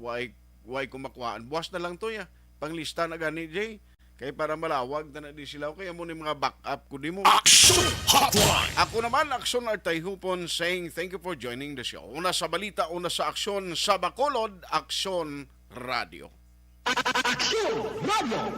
Why kumakuhaan. Buwas na lang to ya. Panglista na gani Jay. Kaya para malawag na di sila. Kaya mo ni mga backup ko di mo. Action Hotline. Ako naman, Action Artay Hupon saying thank you for joining the show. Una sa balita, una sa aksyon sa Bacolod, Action Radio. Action Radio